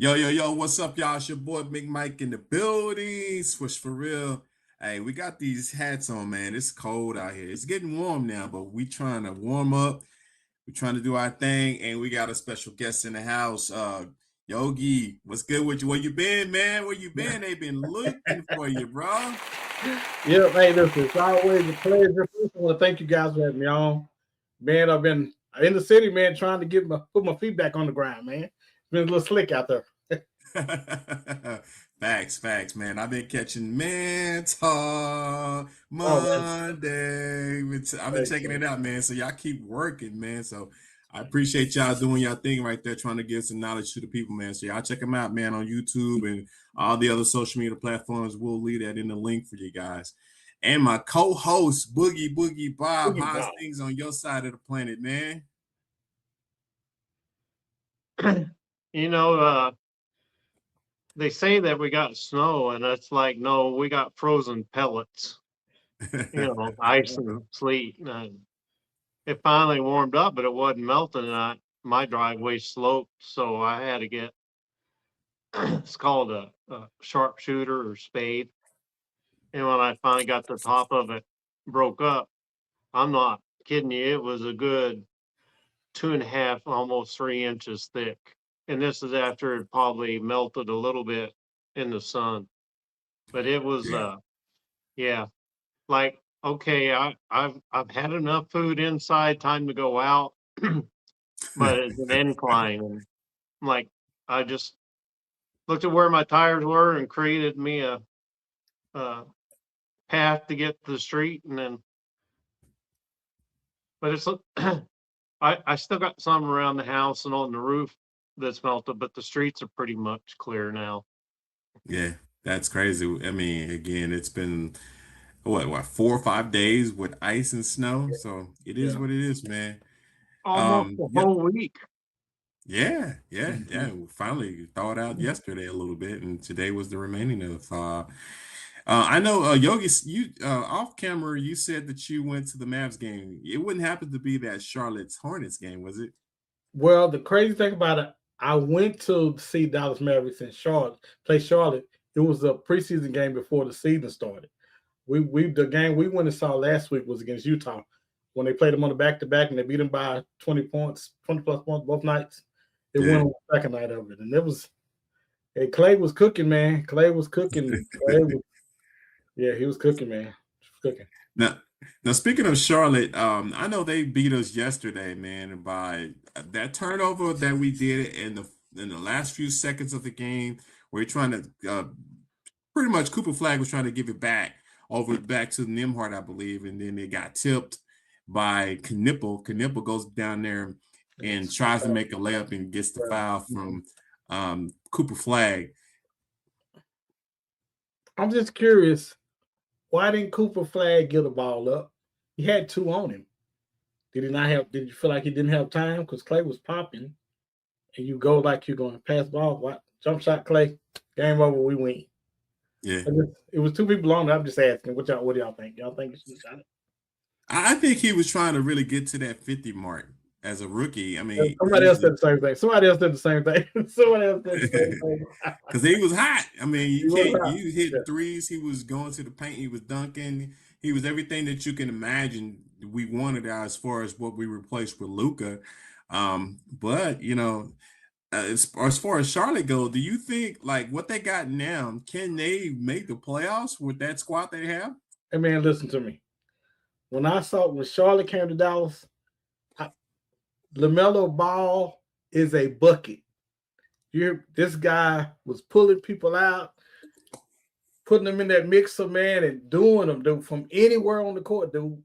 Yo, yo, yo, what's up, y'all? It's your boy Big Mike in the building. Swish for real. Hey, we got these hats on, man. It's cold out here. It's getting warm now, but we trying to warm up. We're trying to do our thing, and we got a special guest in the house. Yogi, what's good with you? Where you been, man? Where you been? They've been looking for you, bro. Yeah, hey, listen, it's always a pleasure. First, I want to thank you guys for having me on. Man, I've been in the city, man, trying to put my feet back on the ground, man. It's been a little slick out there. Facts, man. I've been catching Mental Oh, man. Monday. I've been Thanks, checking man. it out, man. So y'all keep working, man. So I appreciate y'all doing y'all thing right there, trying to give some knowledge to the people, man. So y'all check them out, man, on YouTube and all the other social media platforms. We'll leave that in the link for you guys. And my co-host, Boogie Bob. Boogie How's Bob. things on your side of the planet, man? You know, they say that we got snow, and it's like, no, we got frozen pellets, ice and sleet. And it finally warmed up, but it wasn't melting. And my driveway sloped, so I had to get it's called a sharpshooter or spade. And when I finally got the top of it broke up, I'm not kidding you, it was a good 2.5, almost 3 inches thick. And this is after it probably melted a little bit in the sun. But it was Yeah. yeah, like, okay, I've had enough food inside, time to go out. But it's an incline, and like I just looked at where my tires were and created me a path to get to the street, and then but it's I still got some around the house and on the roof that's melted, but the streets are pretty much clear now. Yeah, that's crazy. I mean, again, it's been what 4 or 5 days with ice and snow. So it is Yeah. what it is, man. Almost a Yeah, whole week. yeah. We finally thawed out yesterday a little bit, and today was the remaining of the thaw. I know, Yogi, you off camera, you said that you went to the Mavs game. It wouldn't happen to be that Charlotte's Hornets game, was it? Well, the crazy thing about it, I went to see Dallas Mavericks in Charlotte, play Charlotte. It was a preseason game before the season started. We the game we went and saw last week was against Utah when they played them on the back to back and they beat them by 20 points, 20 plus points both nights. It won Yeah. on the second night of it. And it was hey, Clay was cooking, man. Clay was cooking. Yeah, he was cooking, man. He was cooking. Now, now, speaking of Charlotte, I know they beat us yesterday, man, by that turnover that we did in the last few seconds of the game. We're trying to pretty much Cooper Flag was trying to give it back to Nimhart, I believe, and then it got tipped by Knipple. Knipple goes down there and tries to make a layup and gets the foul from Cooper Flag. I'm just curious, why didn't Cooper Flag get a ball up? He had two on him. Did he not have? Did you feel like he didn't have time because Clay was popping, and you go like you're going to pass the ball? What jump shot, Clay? Game over. We win. Yeah. It was two people on there. I'm just asking, what do y'all think? Y'all think he should have shot it? I think he was trying to really get to that 50 mark as a rookie. I mean, Somebody else said the same thing. Somebody else did the same thing. Somebody else did the same thing. because he was hot. I mean, He was hot. you hit Yeah. threes. He was going to the paint. He was dunking. He was everything that you can imagine we wanted as far as what we replaced with Luka. But as far as Charlotte goes, do you think like what they got now, can they make the playoffs with that squad they have? Hey man, listen to me. When Charlotte came to Dallas, LaMelo Ball is a bucket. This guy was pulling people out, putting them in that mixer, man, and doing them, dude, from anywhere on the court, dude.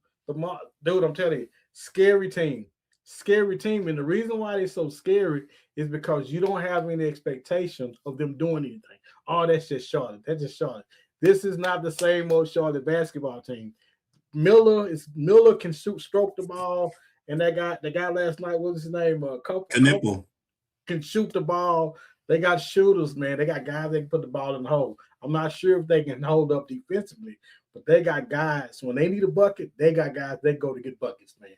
Dude, I'm telling you, scary team. Scary team. And the reason why they're so scary is because you don't have any expectation of them doing anything. Oh, that's just Charlotte. That's just Charlotte. This is not the same old Charlotte basketball team. Miller can stroke the ball, and the guy last night, what was his name? Nipple. Can shoot the ball. They got shooters, man. They got guys that can put the ball in the hole. I'm not sure if they can hold up defensively, but they got guys. When they need a bucket, they got guys that go to get buckets, man.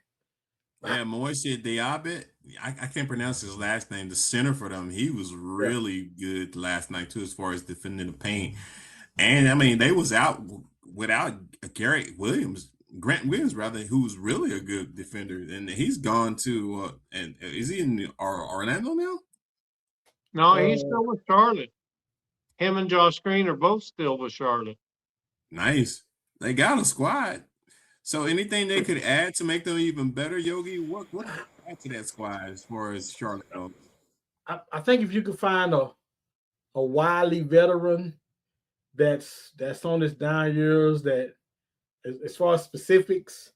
Yeah, Moise Diaby. I can't pronounce his last name. The center for them, he was Yeah. really good last night too, as far as defending the paint. And I mean, they was out without Grant Williams rather, who's really a good defender, and he's gone to. And is he in Orlando now? No, he's Uh, still with Charlotte. Him and Josh Green are both still with Charlotte. Nice. They got a squad. So anything they could add to make them even better, Yogi? What could they add to that squad as far as Charlotte goes? I think if you could find a wily veteran that's on his down years, that as far as specifics,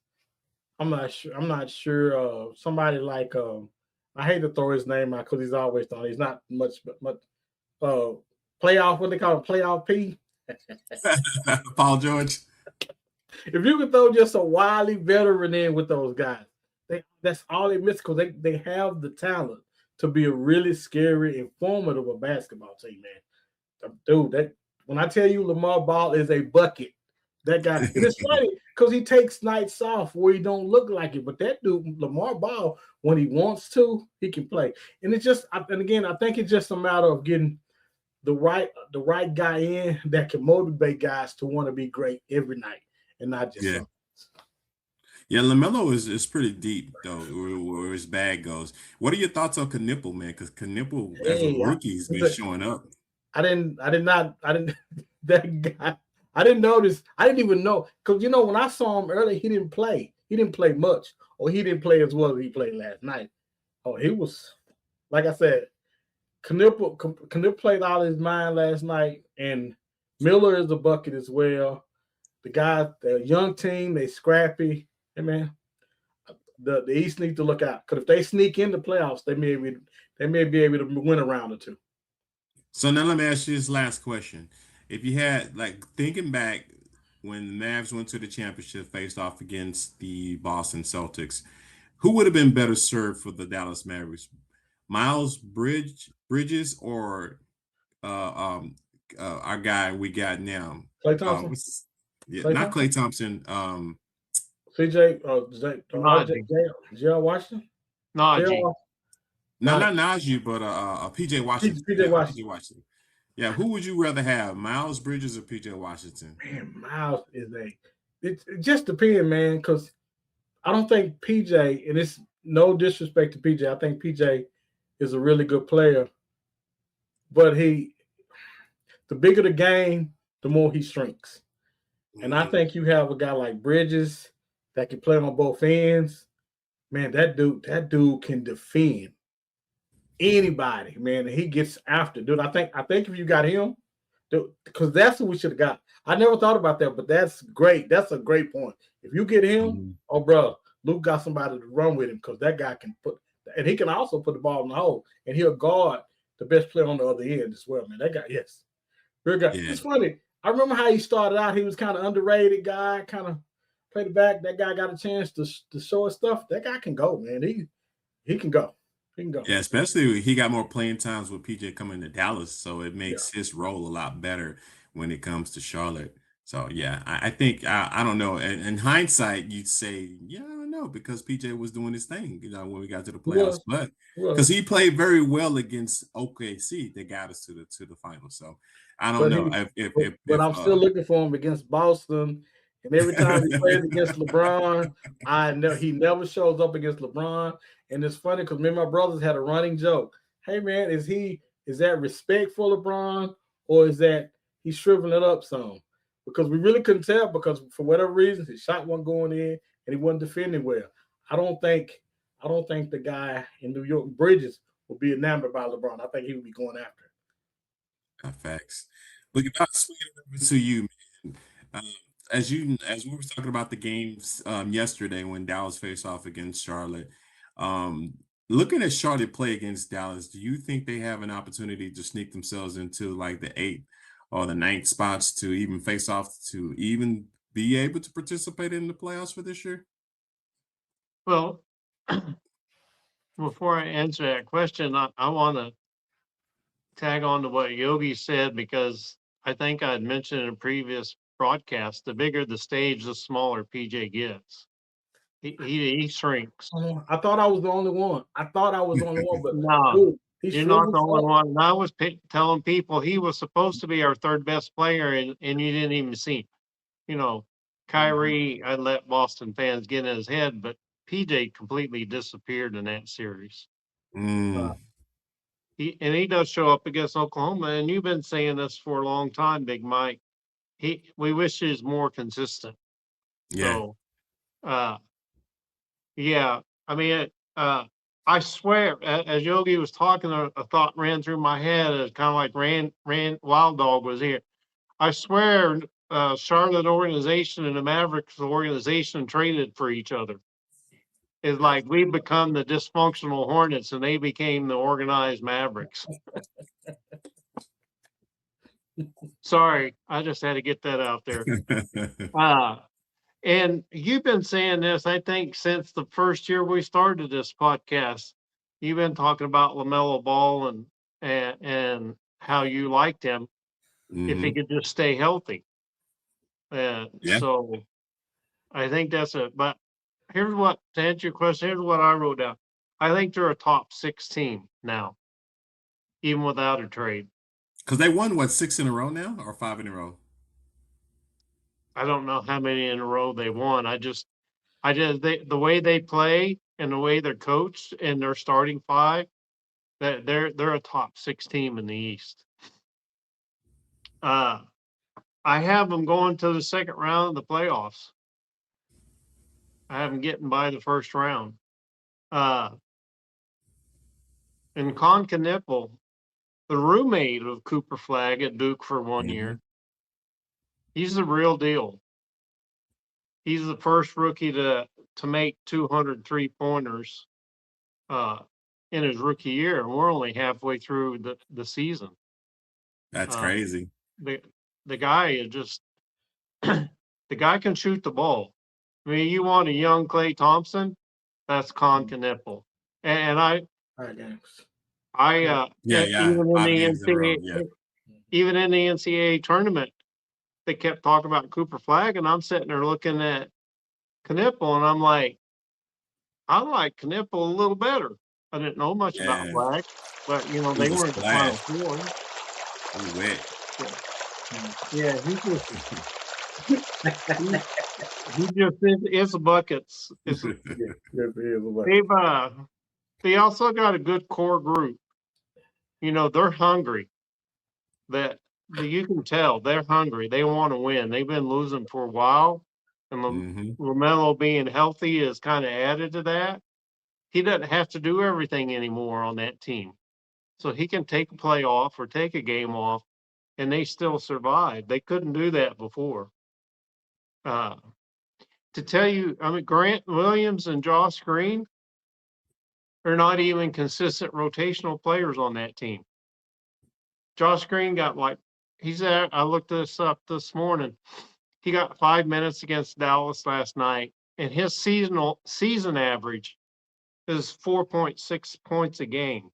I'm not sure. I'm not sure. Somebody like I hate to throw his name out because he's always done. He's not much, but uh, playoff. What they call it, playoff P. Paul George. If you could throw just a wily veteran in with those guys, that's all they miss because they have the talent to be a really scary and formidable basketball team, man. Dude, that when I tell you Lamar Ball is a bucket, that guy, and it's funny because he takes nights off where he don't look like it, but that dude Lamar Ball, when he wants to, he can play. And it's just, and again, I think it's just a matter of getting the right guy in that can motivate guys to want to be great every night and not just Yeah. some. Yeah, LaMelo is pretty deep though, where his bag goes. What are your thoughts on Knipple, man? Because Knipple as a Hey, rookie has been showing up. I did not, that guy, I didn't notice, I didn't even know, because when I saw him earlier, he didn't play. He didn't play much, or he didn't play as well as he played last night. Oh, he was, like I said, Knipple played out of his mind last night, and Miller is a bucket as well. The young team, they scrappy. Hey man, the East need to look out because if they sneak in the playoffs, they may be able to win a round or two. So now let me ask you this last question. If you had like thinking back when the Mavs went to the championship, faced off against the Boston Celtics, who would have been better served for the Dallas Mavericks? Bridges or uh, um, our guy we got now? Klay Thompson, Yeah, Klay not Thompson, Clay Thompson. CJ, Najee. J.R. Washington, Najee. J.R. No, Not not Najee, but PJ Washington. PJ Yeah, Washington. PJ Washington. Yeah, who would you rather have, Miles Bridges or PJ Washington? Man, Miles is it just depends, man, because I don't think PJ, and it's no disrespect to PJ, I think PJ is a really good player, but the bigger the game, the more he shrinks. And I think you have a guy like Bridges that can play on both ends. Man, that dude can defend anybody, man. And he gets after, dude. I think if you got him, dude, because that's what we should have got. I never thought about that, but that's great. That's a great point. If you get him, Mhm. oh bro, Luke got somebody to run with him because that guy can put, and he can also put the ball in the hole, and he'll guard the best player on the other end as well, man. That guy, yes, real guy. Yeah, It's funny. I remember how he started out. He was kind of underrated guy, kind of played the back. That guy got a chance to show his stuff. That guy can go, man. He can go. He can go. yeah. Especially he got more playing times with PJ coming to Dallas, so it Yeah. makes his role a lot better when it comes to Charlotte. So yeah, I think I don't know. In hindsight, you'd say yeah, I don't know because PJ was doing his thing, when we got to the He playoffs, was. but He was. because he played very well against OKC, they got us to the finals. So I don't But know he, but if I'm still looking for him against Boston. And every time he plays against LeBron, I know he never shows up against LeBron. And it's funny because me and my brothers had a running joke. Hey man, is that respect for LeBron or is that he's shriveling it up some? Because we really couldn't tell because for whatever reason his shot wasn't going in and he wasn't defending well. I don't think the guy in New York Bridges would be enamored by LeBron. I think he would be going after it. Facts. But if I swing it over to you, man, as we were talking about the games yesterday when Dallas faced off against Charlotte, um, looking at Charlotte play against Dallas, do you think they have an opportunity to sneak themselves into like the eighth or the ninth spots to even face off to even be able to participate in the playoffs for this year? Well, before I answer that question, I want to tag on to what Yogi said because I think I had mentioned in a previous broadcast the bigger the stage, the smaller PJ gets. He shrinks. I thought I was the only one. But No, dude, he you're not the shrivels only up. one. And I was telling people he was supposed to be our third best player, and you didn't even see him. You know, Kyrie, I let Boston fans get in his head, but PJ completely disappeared in that series. Mm, He does show up against Oklahoma, and you've been saying this for a long time, Big Mike. We wish he was more consistent. yeah. So, yeah, I mean, I swear, as Yogi was talking, a thought ran through my head. It's kind of like Rand Wild Dog was here. I swear, Charlotte organization and the Mavericks organization traded for each other. It's like we become the dysfunctional Hornets and they became the organized Mavericks. Sorry, I just had to get that out there. And you've been saying this, I think, since the first year we started this podcast. You've been talking about LaMelo Ball and how you liked him if he Hmm. could just stay healthy. And Yeah. so I think that's it. But here's what, to answer your question, here's what I wrote down. I think they're a top 6 team now, even without a trade. Because they won, what, 6 in a row now or 5 in a row? I don't know how many in a row they won. The way they play and the way they're coached and their starting five, that they're a top 6 team in the East. I have them going to the second round of the playoffs. I have them getting by the first round. And Con Knipple, the roommate of Cooper Flagg at Duke for 1 year, Hmm. he's the real deal. He's the first rookie to make 200 3-pointers in his rookie year, and we're only halfway through the season. That's Uh, crazy. the guy is just the guy can shoot the ball. I mean, you want a young Klay Thompson, that's Con Knipple. And All right, games. Yeah. even in 5 the games in a row. Yeah. even in the NCAA tournament, they kept talking about Cooper Flagg, and I'm sitting there looking at Knipple, and I'm like, I like Knipple a little better. I didn't know much about Yeah. Flagg, but He they was were a in the splash. Final Four. He wet. Yeah, he just is a buckets. They also got a good core group. They're hungry. That you can tell they're hungry. They want to win. They've been losing for a while, and Hmm. LaMelo being healthy is kind of added to that. He doesn't have to do everything anymore on that team, so he can take a play off or take a game off, and they still survive. They couldn't do that before. Uh, to tell you, I mean, Grant Williams and Josh Green are not even consistent rotational players on that team. Josh Green got he's at, I looked this up this morning. He got 5 minutes against Dallas last night, and his season average is 4.6 points a game.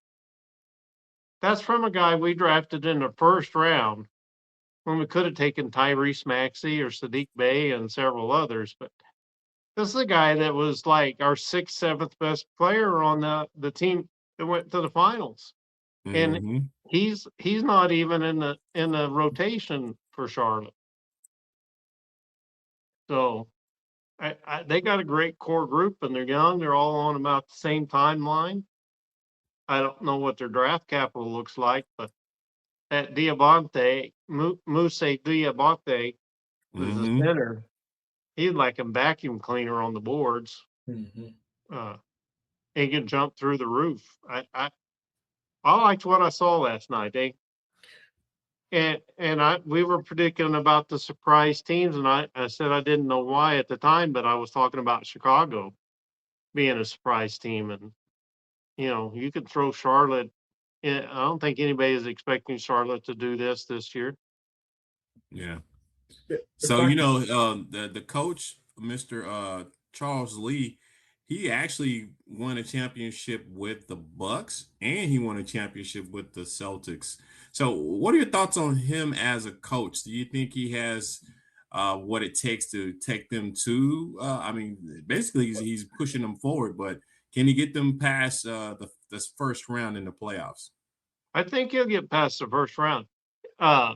That's from a guy we drafted in the first round when we could have taken Tyrese Maxey or Sadiq Bey and several others, but this is a guy that was like our 6th, 7th best player on the team that went to the finals. And Hmm. he's not even in the rotation for Charlotte. So they got a great core group, and they're young. They're all on about the same timeline. I don't know what their draft capital looks like, but that Diabate, Mousse Diabate, is the Hmm. center. He's like a vacuum cleaner on the boards. He can jump through the roof. I liked what I saw last night. We were predicting about the surprise teams, and I said I didn't know why at the time, but I was talking about Chicago being a surprise team, and you could throw Charlotte. I don't think anybody is expecting Charlotte to do this year. Yeah. Yeah, So the coach, Mr. Charles Lee, he actually won a championship with the Bucks, and he won a championship with the Celtics. So, what are your thoughts on him as a coach? Do you think he has what it takes to take them to. I mean, basically, he's pushing them forward, but can he get them past this first round in the playoffs? I think he'll get past the first round. Uh,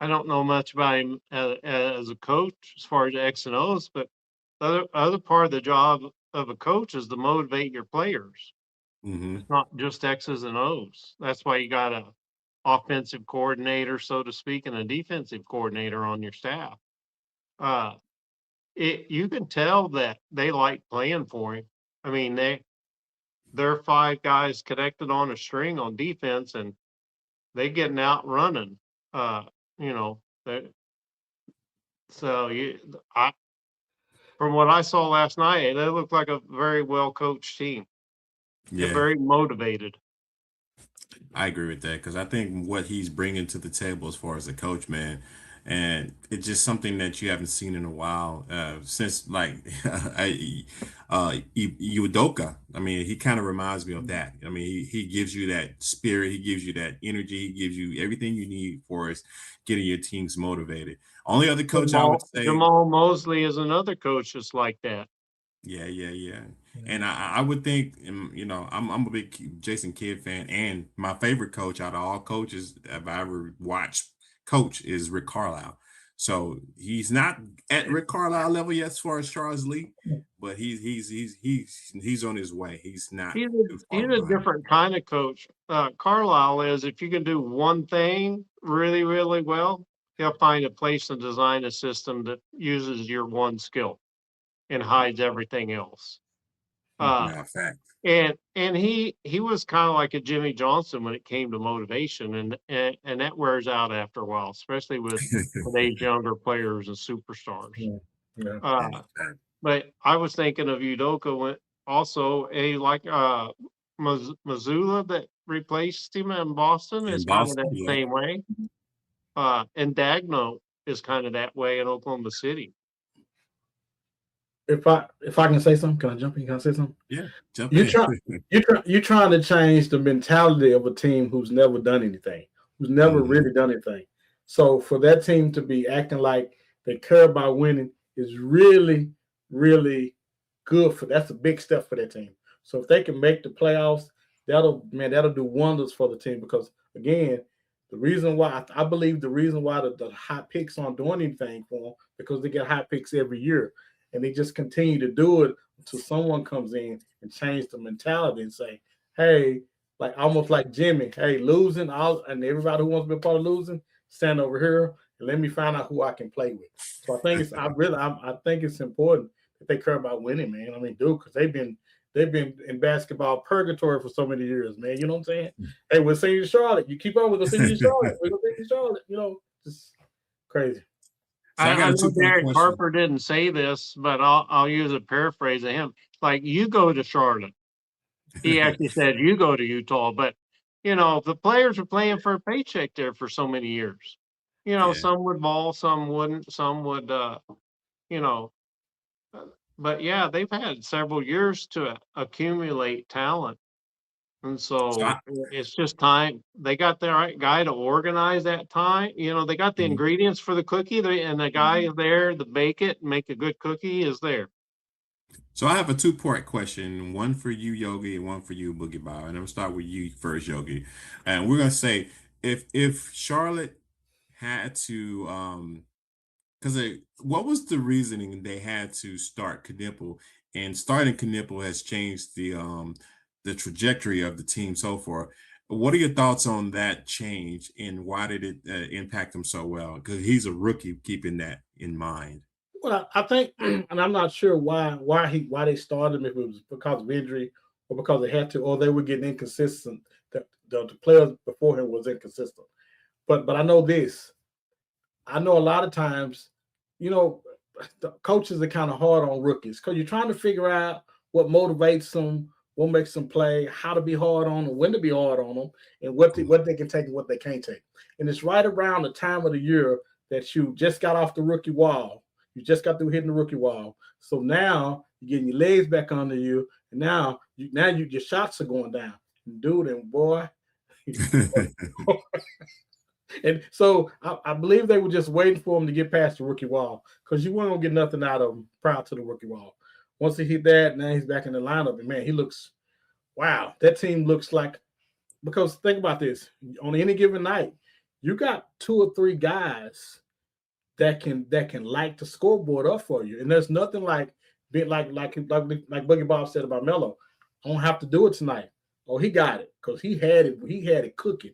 I don't know much about him as a coach as far as X and O's, but the other part of the job of a coach is to motivate your players. Mm-hmm. It's not just X's and O's. That's why you got a offensive coordinator, so to speak, and a defensive coordinator on your staff. Uh, you can tell that they like playing for him. I mean, they're five guys connected on a string on defense, and they getting out running. You know, so from what I saw last night, they looked like a very well coached team. They're Yeah, very motivated. I agree with that because I think what he's bringing to the table as far as a coach, man, and it's just something that you haven't seen in a while since like Udoka. I mean, he kind of reminds me of that. I mean, he gives you that spirit, he gives you that energy, he gives you everything you need for us getting your teams motivated. Only other coach I would say. Jamal Mosley is another coach just like that. Yeah. And I would think, you know, I'm a big Jason Kidd fan, and my favorite coach out of all coaches I've ever watched coach is Rick Carlisle. So he's not at Rick Carlisle level yet as far as Charles Lee, but he's on his way. He's not He's too far a behind. different kind of coach. Carlisle is if you can do one thing really, really well, he'll find a place and design a system that uses your one skill and hides everything else. Yeah, fact. And he was kind of like a Jimmy Johnson when it came to motivation, and that wears out after a while, especially with today's younger players and superstars. Yeah. But I was thinking of Udoka when also Missoula that replaced him in Boston is In kind of Boston, that yeah. same way. And Dagno is kind of that way in Oklahoma City. If I can say something, can I jump in? Can I say something? Yeah, jump in. You're trying to change the mentality of a team who's never done anything, who's never really done anything. So for that team to be acting like they care about winning is really, really good that's a big step for that team. So if they can make the playoffs, that'll do wonders for the team because again, the reason why I believe the reason why the high picks aren't doing anything for them because they get high picks every year. And they just continue to do it until someone comes in and change the mentality and say, hey, like almost like Jimmy, hey, losing, and everybody who wants to be a part of losing, stand over here and let me find out who I can play with. So I think I think it's important that they care about winning, man. I mean, dude, because they've been in basketball purgatory for so many years, man. You know what I'm saying? Hey, we're seeing Charlotte. You keep on with the city Charlotte. We're gonna see Charlotte. You know, just crazy. So I got I a know two-part Derek question. Harper didn't say this, but I'll use a paraphrase of him. Like, you go to Charlotte. He actually said you go to Utah, but you know, the players are playing for a paycheck there for so many years. You know, Yeah. some would ball, some wouldn't, some would you know, but yeah, they've had several years to accumulate talent. And So so it's just time. They got the right guy to organize that time. You know, they got the ingredients for the cookie, and the guy is there to bake it and make a good cookie is there. So I have a two-part question, one for you, Yogi, and one for you, Boogie Bow. And I'm gonna start with you first, Yogi. And we're gonna say if Charlotte had to because what was the reasoning they had to start Knipple, and starting Knipple has changed the trajectory of the team so far. What are your thoughts on that change, and why did it impact him so well? Because he's a rookie, keeping that in mind. Well, I think, and I'm not sure why they started him, if it was because of injury or because they had to, or they were getting inconsistent. The players before him was inconsistent. But I know this. I know a lot of times, you know, the coaches are kind of hard on rookies because you're trying to figure out what motivates them, what makes them play, how to be hard on them, when to be hard on them, and what they can take and what they can't take. And it's right around the time of the year that you just got off the rookie wall. You just got through hitting the rookie wall. So now you're getting your legs back under you, and now your shots are going down. And dude, and boy, And so I believe they were just waiting for him to get past the rookie wall because you weren't gonna get nothing out of him prior to the rookie wall. Once he hit that, now he's back in the lineup, and man, he looks wow. That team looks like because think about this: on any given night, you got 2 or 3 guys that can light the scoreboard up for you, and there's nothing like being like Boogie Bob said about Melo. I don't have to do it tonight. Oh, he got it because he had it cooking.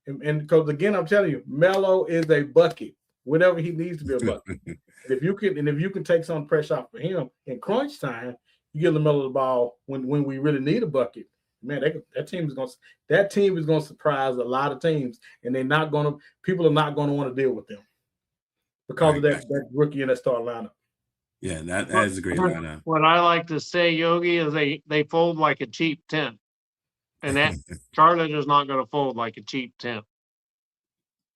And because again, I'm telling you, Melo is a bucket whenever he needs to be a bucket. And if you can take some pressure off of him in crunch time, you give Melo the ball when we really need a bucket. Man, that team is going to surprise a lot of teams, and people are not going to want to deal with them because of that rookie in that start lineup. Yeah, that is a great lineup. What I like to say, Yogi, is they fold like a cheap tent. And that Charlotte is not going to fold like a cheap tent.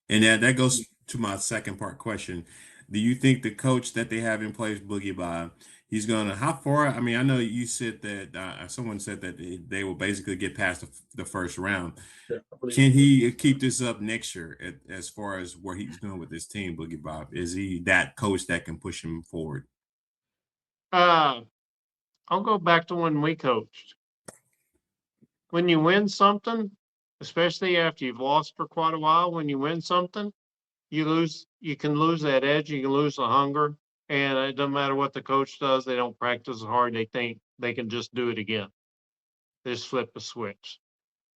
And that goes to my second part question. Do you think the coach that they have in place, Boogie Bob, he's going to, how far? I mean, I know you said that someone said that they will basically get past the first round. Yeah, can he keep this up next year as far as what he's doing with this team, Boogie Bob? Is he that coach that can push him forward? I'll go back to when we coached. When you win something, especially after you've lost for quite a while, when you win something, you can lose that edge, you can lose the hunger, and it doesn't matter what the coach does, they don't practice as hard, they think they can just do it again. They just flip the switch.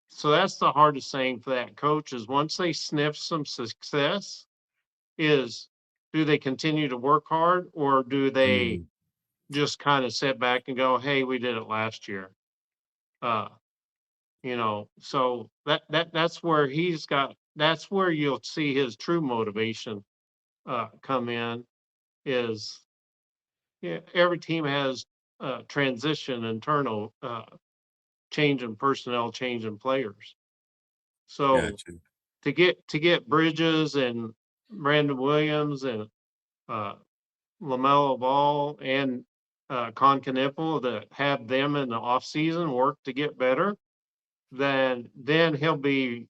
So that's the hardest thing for that coach is once they sniff some success, is do they continue to work hard or do they just kind of sit back and go, hey, we did it last year? So that's where that's where you'll see his true motivation come in is every team has transition internal change in personnel, change in players. So to get Bridges and Brandon Williams and LaMelo Ball and Concanipo to have them in the offseason work to get better, then he'll be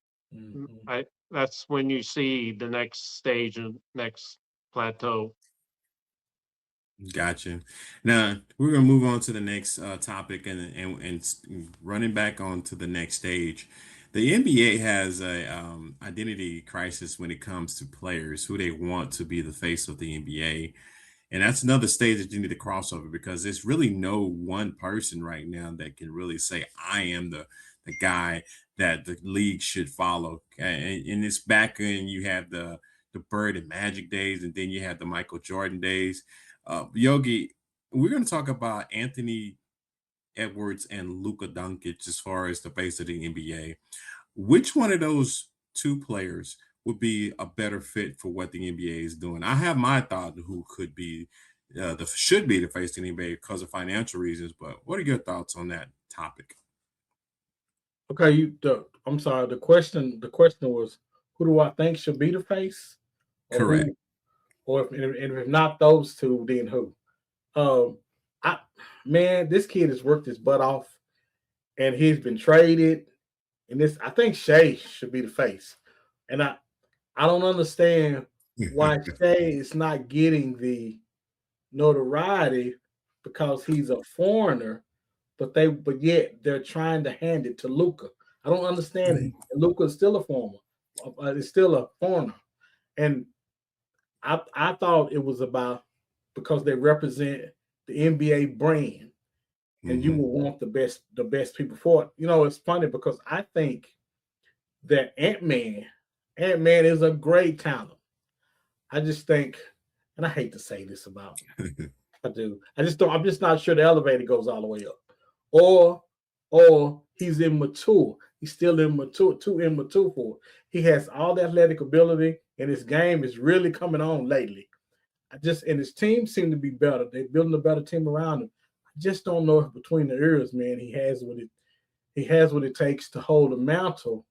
that's when you see the next stage and next plateau. Gotcha. Now we're gonna move on to the next topic and running back on to the next stage. The NBA has a identity crisis when it comes to players who they want to be the face of the NBA. And that's another stage that you need to cross over because there's really no one person right now that can really say, I am the guy that the league should follow. And it's back when you have the Bird and Magic days, and then you have the Michael Jordan days. Yogi, we're going to talk about Anthony Edwards and Luka Doncic as far as the face of the NBA. Which one of those two players would be a better fit for what the NBA is doing? I have my thought who could be should be the face of the NBA because of financial reasons, but what are your thoughts on that topic? Okay, I'm sorry. The question was, who do I think should be the face? Correct. If not those two, then who? This kid has worked his butt off, and he's been traded. And I think Shea should be the face. And I don't understand why Shea is not getting the notoriety because he's a foreigner, but yet they're trying to hand it to Luka. I don't understand it. Luka is still a foreigner, and I thought it was about because they represent the NBA brand, and you will want the best people for it. It's funny because I think that Ant-Man is a great talent. I just think, and I hate to say this about him, I do. I'm just not sure the elevator goes all the way up. Or he's immature. He's still immature, too immature for it. He has all the athletic ability, and his game is really coming on lately. And his team seem to be better. They're building a better team around him. I just don't know if between the ears, man, he has what it takes to hold a mantle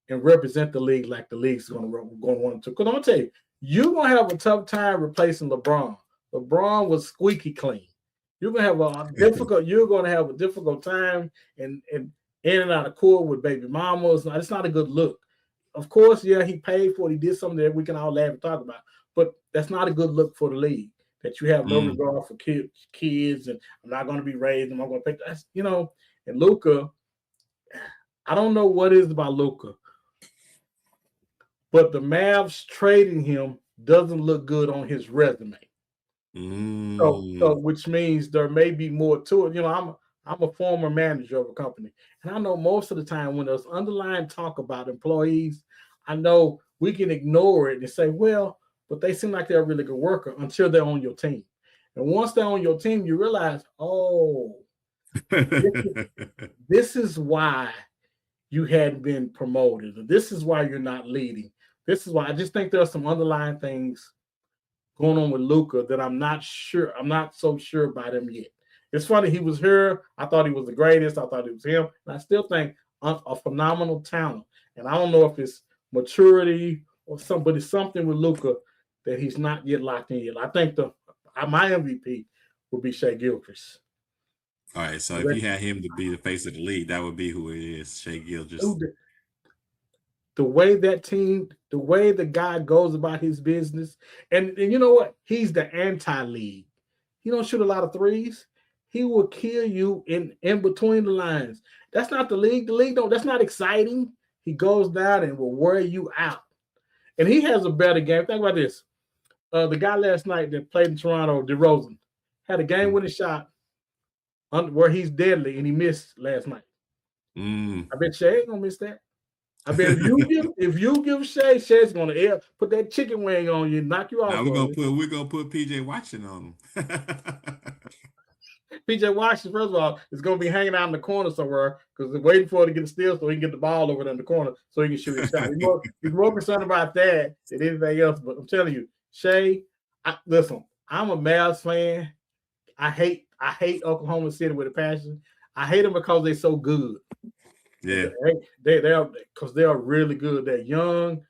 and represent the league like the league's going to want to. Because I'm going to tell you, you're going to have a tough time replacing LeBron. LeBron was squeaky clean. You're going to have a difficult time and in and out of court with baby mamas. It's not a good look. of course, yeah, he paid for it. He did something that we can all laugh and talk about. But that's not a good look for the league. That you have no regard for kids, and I'm not going to be raised, and I'm going to pay. That's, you know, and Luka, I don't know what it is about Luka, but the Mavs trading him doesn't look good on his resume. So which means there may be more to it. You know, I'm a former manager of a company, and I know most of the time when there's underlying talk about employees, I know we can ignore it and say, well, but they seem like they're a really good worker until they're on your team. And once they're on your team, you realize, oh, this is why you hadn't been promoted. This is why you're not leading. This is why I just think there's some underlying things going on with Luka that I'm not so sure about him yet. It's funny, he was here. I thought he was the greatest. I thought it was him. And I still think a phenomenal talent. And I don't know if it's maturity or something, but it's something with Luka that he's not yet locked in yet. I think my MVP would be Shai Gilgeous. All right, so if you had him to be the face of the league, that would be who it is, Shai Gilgeous. The way that team, the way the guy goes about his business, and you know what? He's the anti-league. He don't shoot a lot of threes. He will kill you in between the lines. That's not the league. The league don't. That's not exciting. He goes down and will wear you out. And he has a better game. Think about this. The guy last night that played in Toronto, DeRozan, had a game-winning shot where he's deadly, and he missed last night. I bet Shai ain't gonna miss that. I bet if you give Shai's gonna put that chicken wing on you, knock you off. Now we're gonna put PJ Washington on him. PJ Washington, first of all, is gonna be hanging out in the corner somewhere because they're waiting for it to get a steal so he can get the ball over there in the corner so he can shoot his shot. He's more concerned about that than anything else. But I'm telling you, Shai, listen, I'm a Mavs fan. I hate Oklahoma City with a passion. I hate them because they're so good. Yeah, because they are really good. They're young,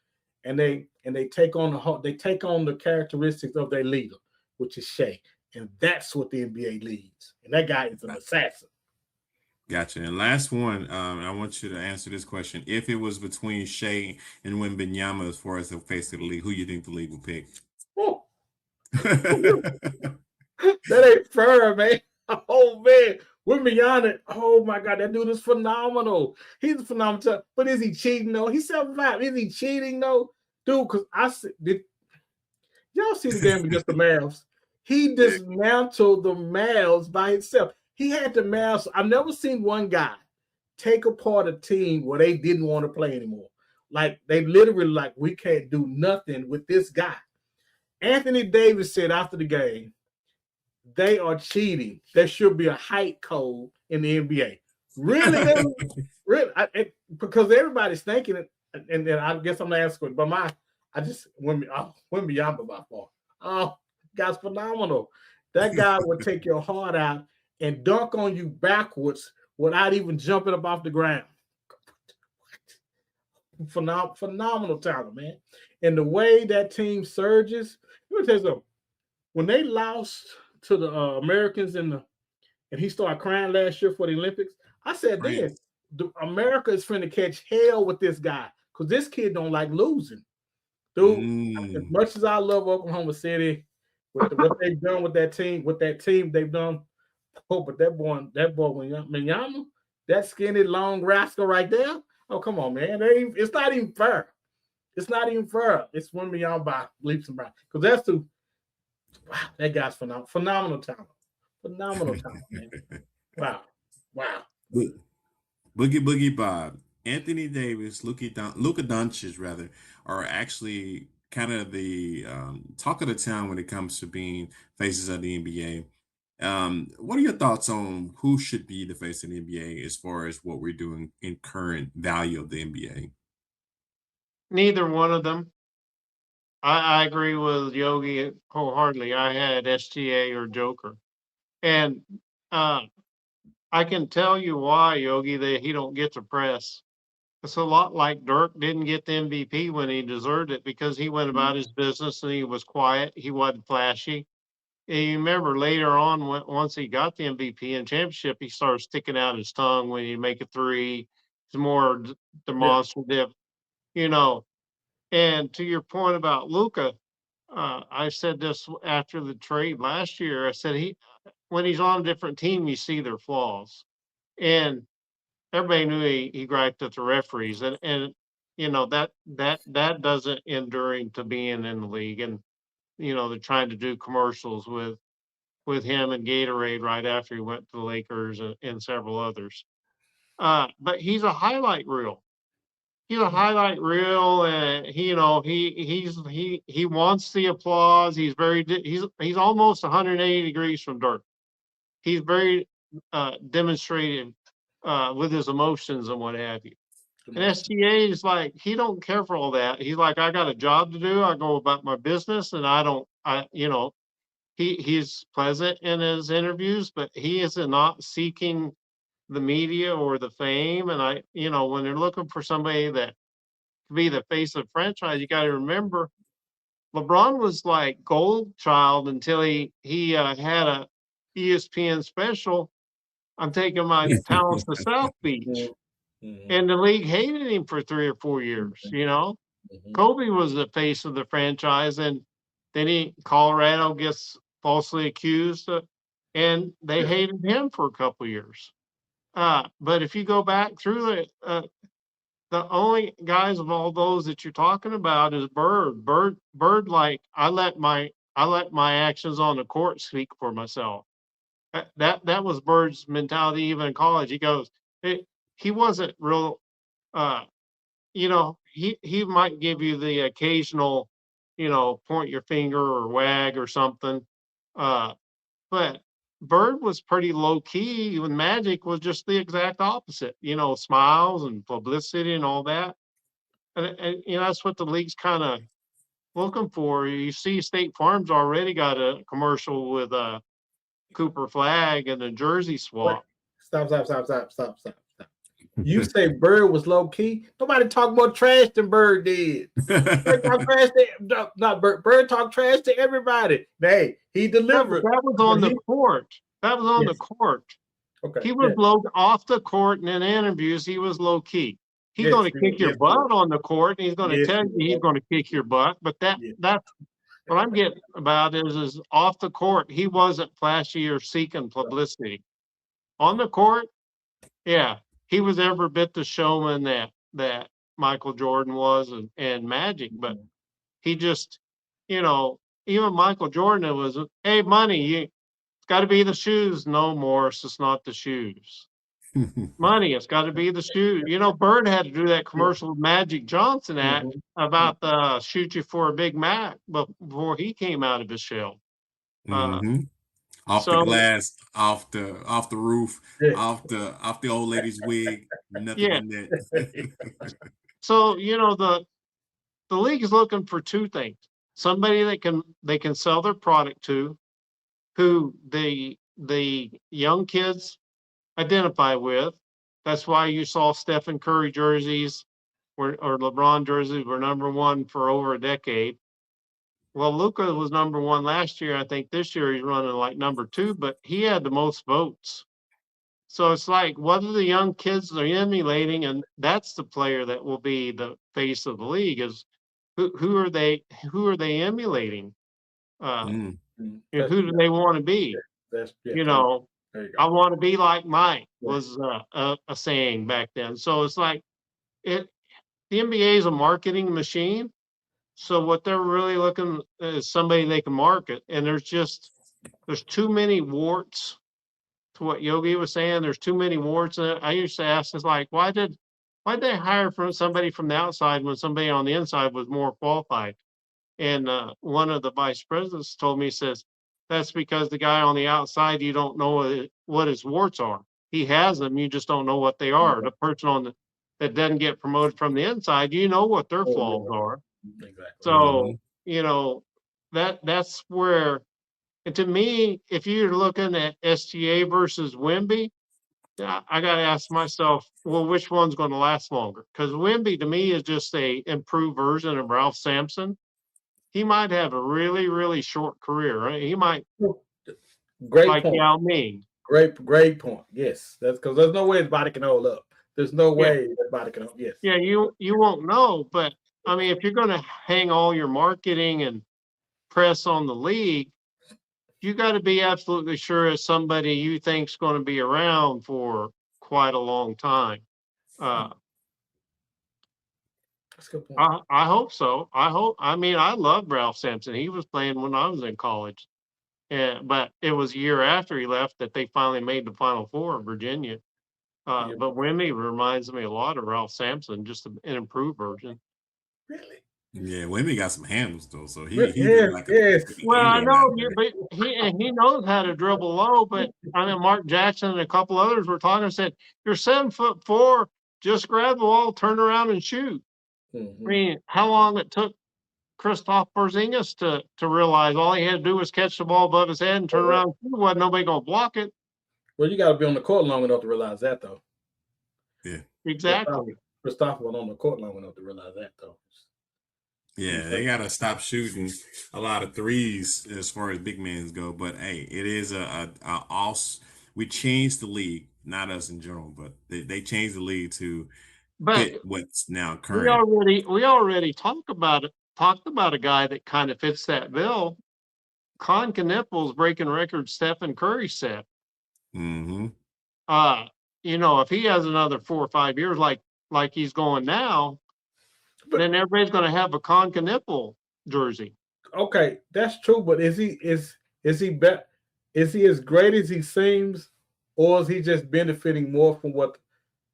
and they take on the characteristics of their leader, which is Shai, and that's what the NBA leads. And that guy is an assassin. Gotcha. And last one, I want you to answer this question: if it was between Shai and Wembanyama as far as the face of the league, who you think the league would pick? Oh. That ain't fair, man. Oh man. Wembanyama, oh my God, that dude is phenomenal. He's phenomenal. But is he cheating though? He's 7'5". Is he cheating though? Dude, because y'all see the game against the Mavs. He dismantled the Mavs by himself. He had the Mavs. I've never seen one guy take apart a team where they didn't want to play anymore. Like they literally we can't do nothing with this guy. Anthony Davis said after the game, they are cheating. There should be a height code in the NBA. Really? Because everybody's thinking it, and then I guess I'm not asking, but Wembanyama by far. Oh, guy's phenomenal. That guy would take your heart out and dunk on you backwards without even jumping up off the ground. Phenomenal talent, man. And the way that team surges, let me tell you something. When they lost to the Americans and he started crying last year for the Olympics, I said, then America is finna catch hell with this guy because this kid don't like losing. Dude, as much as I love Oklahoma City, with what they've done with that team they've done. Oh, but that boy, Wembanyama, that skinny, long rascal right there. Oh, come on, man. It's not even fair. It's not even fair. It's Wembanyama by leaps and bounds. Because that's too. Wow, that guy's phenomenal talent. Phenomenal talent, man. Wow. Boogie Bob, Anthony Davis, Luka Doncic, rather, are actually kind of the talk of the town when it comes to being faces of the NBA. What are your thoughts on who should be the face of the NBA as far as what we're doing in current value of the NBA? Neither one of them. I agree with Yoggi wholeheartedly. I had SGA or Joker. And I can tell you why, Yoggi, that he don't get the press. It's a lot like Dirk didn't get the MVP when he deserved it because he went about his business and he was quiet. He wasn't flashy. And you remember later on, once he got the MVP and championship, he started sticking out his tongue when he'd make a three. It's more demonstrative. you know. And to your point about Luka, I said this after the trade last year. I said when he's on a different team, you see their flaws, and everybody knew he griped at the referees, and that doesn't endure him to being in the league. And they're trying to do commercials with him and Gatorade right after he went to the Lakers and several others. But he's a highlight reel. He's a highlight reel, and he wants the applause. He's almost 180 degrees from Dirk. He's very demonstrative with his emotions and what have you. And SGA is like, he don't care for all that. He's like, I got a job to do. I go about my business, and he's pleasant in his interviews, but he is not seeking the media or the fame. And when they're looking for somebody that to be the face of the franchise, you got to remember LeBron was like gold child until he had a ESPN special. I'm taking my talents to South Beach, and the league hated him for 3 or 4 years. Kobe was the face of the franchise, and then Colorado gets falsely accused, and they hated him for a couple of years. But if you go back through the only guys of all those that you're talking about is Bird. Bird, like I let my actions on the court speak for myself. That was Bird's mentality even in college. He goes, he wasn't real. He might give you the occasional, point your finger or wag or something. But Bird was pretty low key. When Magic was just the exact opposite, smiles and publicity and all that. And that's what the league's kind of looking for. You see, State Farm's already got a commercial with Cooper Flag and a jersey swap. Stop. You say Bird was low key. Nobody talked more trash than Bird did. Bird talked trash Bird talked trash to everybody. Hey, he delivered. That was on the court. That was on the court. Okay. He was low off the court, and in interviews, he was low key. He's going to kick your butt on the court, and he's going to tell you he's going to kick your butt. But that's what I'm getting about is off the court, he wasn't flashy or seeking publicity. On the court, yeah, he was every bit the showman that Michael Jordan was and Magic. But he just, even Michael Jordan, it was, hey, money, it's got to be the shoes. No, Morris, it's not the shoes. Money, it's got to be the shoes. Bird had to do that commercial with Magic Johnson about the shoot you for a Big Mac before he came out of his shell. Off the glass, off the roof, off the old lady's wig, nothing in that. So the league is looking for two things: somebody they can sell their product to, who the young kids identify with. That's why you saw Stephen Curry jerseys or LeBron jerseys were number one for over a decade. Well, Luka was number one last year. I think this year he's running like number 2, but he had the most votes. So it's like, what are the young kids are emulating? And that's the player that will be the face of the league is who are they emulating? Who do they want to be? I want to be like Mike was a saying back then. So it's like the NBA is a marketing machine. So what they're really looking is somebody they can market. And there's too many warts to what Yoggi was saying. There's too many warts. And I used to ask, it's like, why did they hire somebody from the outside when somebody on the inside was more qualified? And one of the vice presidents told me, he says, that's because the guy on the outside, you don't know what his warts are. He has them, you just don't know what they are. The person that doesn't get promoted from the inside, you know what their flaws are. Exactly. So, that's where, and to me, if you're looking at SGA versus Wemby, I got to ask myself, well, which one's going to last longer? Because Wemby, to me, is just a improved version of Ralph Sampson. He might have a really, really short career. Right? He might, great like point. Yao Ming. Great point. Yes, that's because there's no way his body can hold up. There's no way everybody can. Yes. Yeah, you won't know, but I mean, if you're going to hang all your marketing and press on the league, you got to be absolutely sure it's somebody you think's going to be around for quite a long time. That's a good point. I hope so. I mean, I love Ralph Sampson. He was playing when I was in college. But it was a year after he left that they finally made the Final Four in Virginia. But Wemby reminds me a lot of Ralph Sampson, just an improved version. Really? Yeah, Wemby got some handles though, so he Yes, really like yes. Well, I England know, out there. but he knows how to dribble low. But I mean, Mark Jackson and a couple others were talking and said, "You're 7'4", just grab the ball, turn around, and shoot." Mhm. I mean, how long it took Kristaps Porzingis to realize all he had to do was catch the ball above his head and turn around. Wasn't nobody gonna block it. Well, you got to be on the court long enough to realize that, though. Yeah, Exactly. Kristaps wasn't on the court long enough to realize that, though. yeah, they gotta stop shooting a lot of threes as far as big men go. But hey, it is we changed the league, not us in general, but they changed the league to But fit what's now we current. already talked about a guy that kind of fits that bill. Con Knipples breaking records Stephen Curry set. Mm-hmm. If he has another 4 or 5 years like he's going now, then everybody's going to have a Con Knipple jersey. Okay, that's true, but is he as great as he seems, or is he just benefiting more from what?